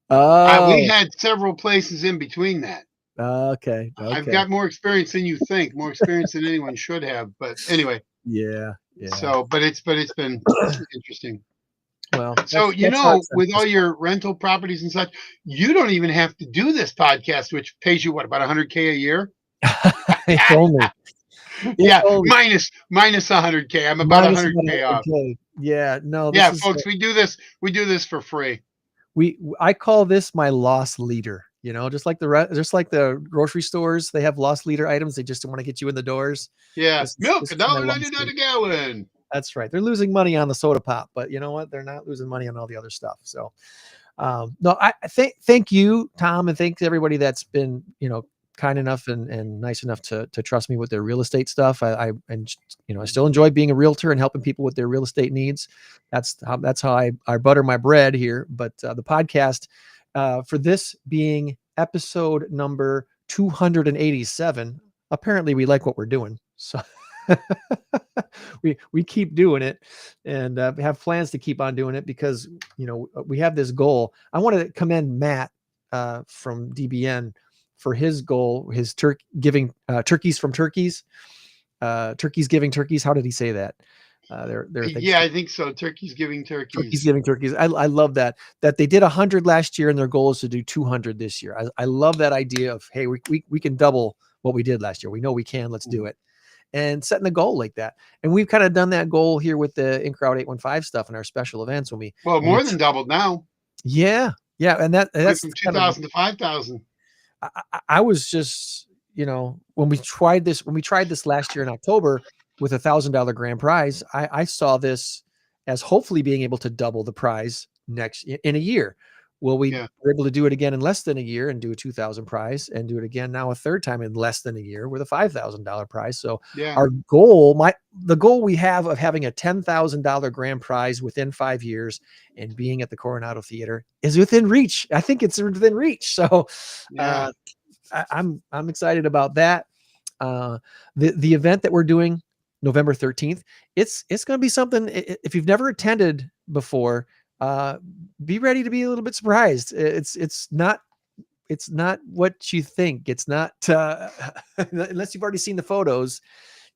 We Oh, had several places in between that. okay. I've Okay. got more experience than you think, more experience than anyone should have. But anyway, Yeah. Yeah. so but it's been interesting. Well, So that's how it's with all your rental properties and such, you don't even have to do this podcast, which pays you what, about 100K a year? if only. Yeah, only. minus 100K. I'm about Minus about 100K off. 100K. Yeah. No, this Yeah, is folks, we do this for free. I call this my loss leader. You know, just like the grocery stores, they have loss leader items. They just don't want to get you in the doors. Yeah, milk This is my loss $1.99 leader. a gallon. That's right. They're losing money on the soda pop, but you know what? They're not losing money on all the other stuff. So, no, I thank you, Tom, and thanks everybody that's been, kind enough and nice enough to trust me with their real estate stuff. I still enjoy being a realtor and helping people with their real estate needs. That's how I butter my bread here. But the podcast, for this being episode number 287, apparently we like what we're doing. So we keep doing it, and have plans to keep on doing it, because we have this goal. I want to commend Matt from DBN for his goal, his giving turkeys from turkeys, turkeys giving turkeys. How did he say that? Yeah, I think so. Turkeys giving turkeys. Turkeys giving turkeys. I love that they did 100 last year and their goal is to do 200 this year. I love that idea of, hey, we can double what we did last year. We know we can. Let's do it. And setting the goal like that. And we've kind of done that goal here with the In Crowd 815 stuff and our special events more than doubled now. Yeah. And that's from 2,000 to 5,000. I was just, when we tried this last year in October with $1,000 grand prize, I saw this as hopefully being able to double the prize in a year. Well, we were able to do it again in less than a year and do a 2,000 prize, and do it again now a third time in less than a year with a $5,000 prize. So our goal, the goal we have of having a $10,000 grand prize within 5 years and being at the Coronado Theater is within reach. I think it's within reach. So I'm excited about that. The event that we're doing November 13th, it's going to be something. If you've never attended before, be ready to be a little bit surprised. It's not what you think. It's not unless you've already seen the photos,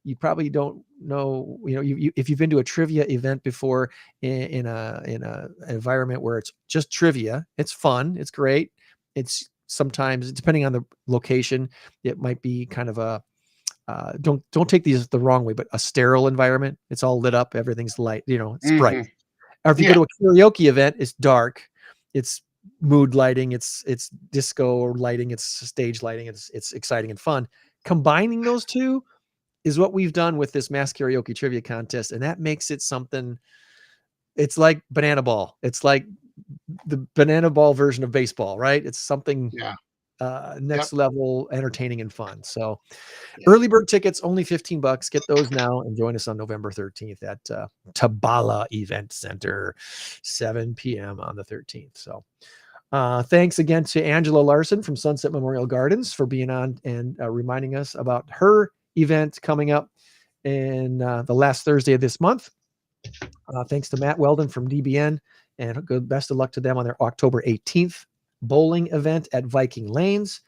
you probably don't know. If you've been to a trivia event before in an environment where it's just trivia, it's fun, it's great. It's sometimes, depending on the location, it might be kind of a don't take these the wrong way, but a sterile environment. It's all lit up, everything's light, it's bright. Or if you go to a karaoke event, it's dark, it's mood lighting, it's disco lighting, it's stage lighting, it's exciting and fun. Combining those two is what we've done with this mass karaoke trivia contest, and that makes it something. It's like banana ball. It's like the banana ball version of baseball, right? It's something next level entertaining and fun. So Yeah. early bird tickets, only $15. Get those now and join us on November 13th at Tabala Event Center, 7 p.m. on the 13th. So thanks again to Angela Larson from Sunset Memorial Gardens for being on and reminding us about her event coming up in the last Thursday of this month. Thanks to Matt Weldon from DBN, and good best of luck to them on their October 18th bowling event at Viking Lanes.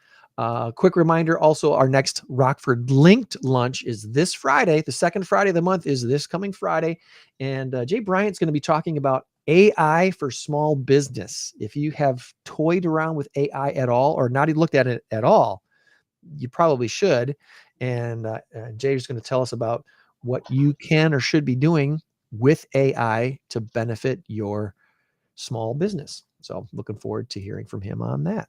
Quick reminder also, our next Rockford Linked lunch is this Friday. The second Friday of the month is this coming Friday. And Jay Bryant's going to be talking about AI for small business. If you have toyed around with AI at all or not even looked at it at all, you probably should. And Jay's going to tell us about what you can or should be doing with AI to benefit your small business. So looking forward to hearing from him on that.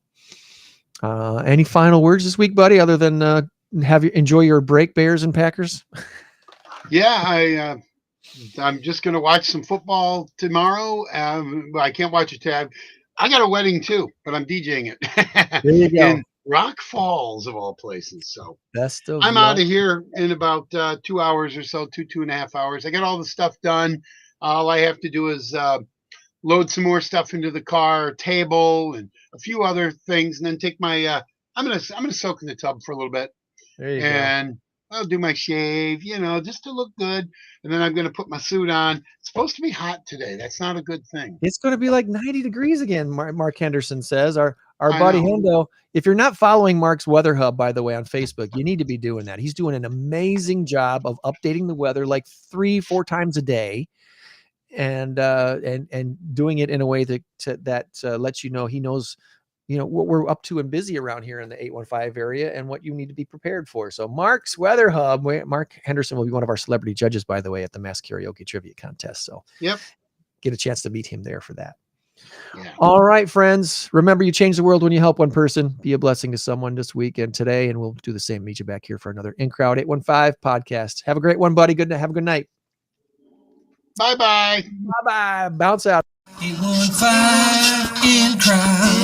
Any final words this week, buddy, other than enjoy your break, Bears and Packers? Yeah, I'm just going to watch some football tomorrow. I can't watch it today. I got a wedding too, but I'm DJing it. There you go. In Rock Falls, of all places. So best of I'm luck. out of here in about 2 hours or so, 2.5 hours. I got all the stuff done. All I have to do is load some more stuff into the car, table, and a few other things, and then take my. I'm gonna soak in the tub for a little bit, There you and I'll do my shave, just to look good, and then I'm gonna put my suit on. It's supposed to be hot today. That's not a good thing. It's going to be like 90 degrees again. Mark Henderson says. Our I buddy know. Hendo. If you're not following Mark's Weather Hub, by the way, on Facebook, you need to be doing that. He's doing an amazing job of updating the weather like 3-4 times a day. And doing it in a way that lets you know he knows, what we're up to and busy around here in the 815 area and what you need to be prepared for. So Mark's Weather Hub, Mark Henderson will be one of our celebrity judges, by the way, at the Mass Karaoke Trivia Contest. So Yep. Get a chance to meet him there for that. Yeah. All right, friends. Remember, you change the world when you help one person. Be a blessing to someone this week and today, and we'll do the same. Meet you back here for another In Crowd 815 podcast. Have a great one, buddy. Have a good night. Bye-bye. Bye-bye. Bounce out. 815 in crowd.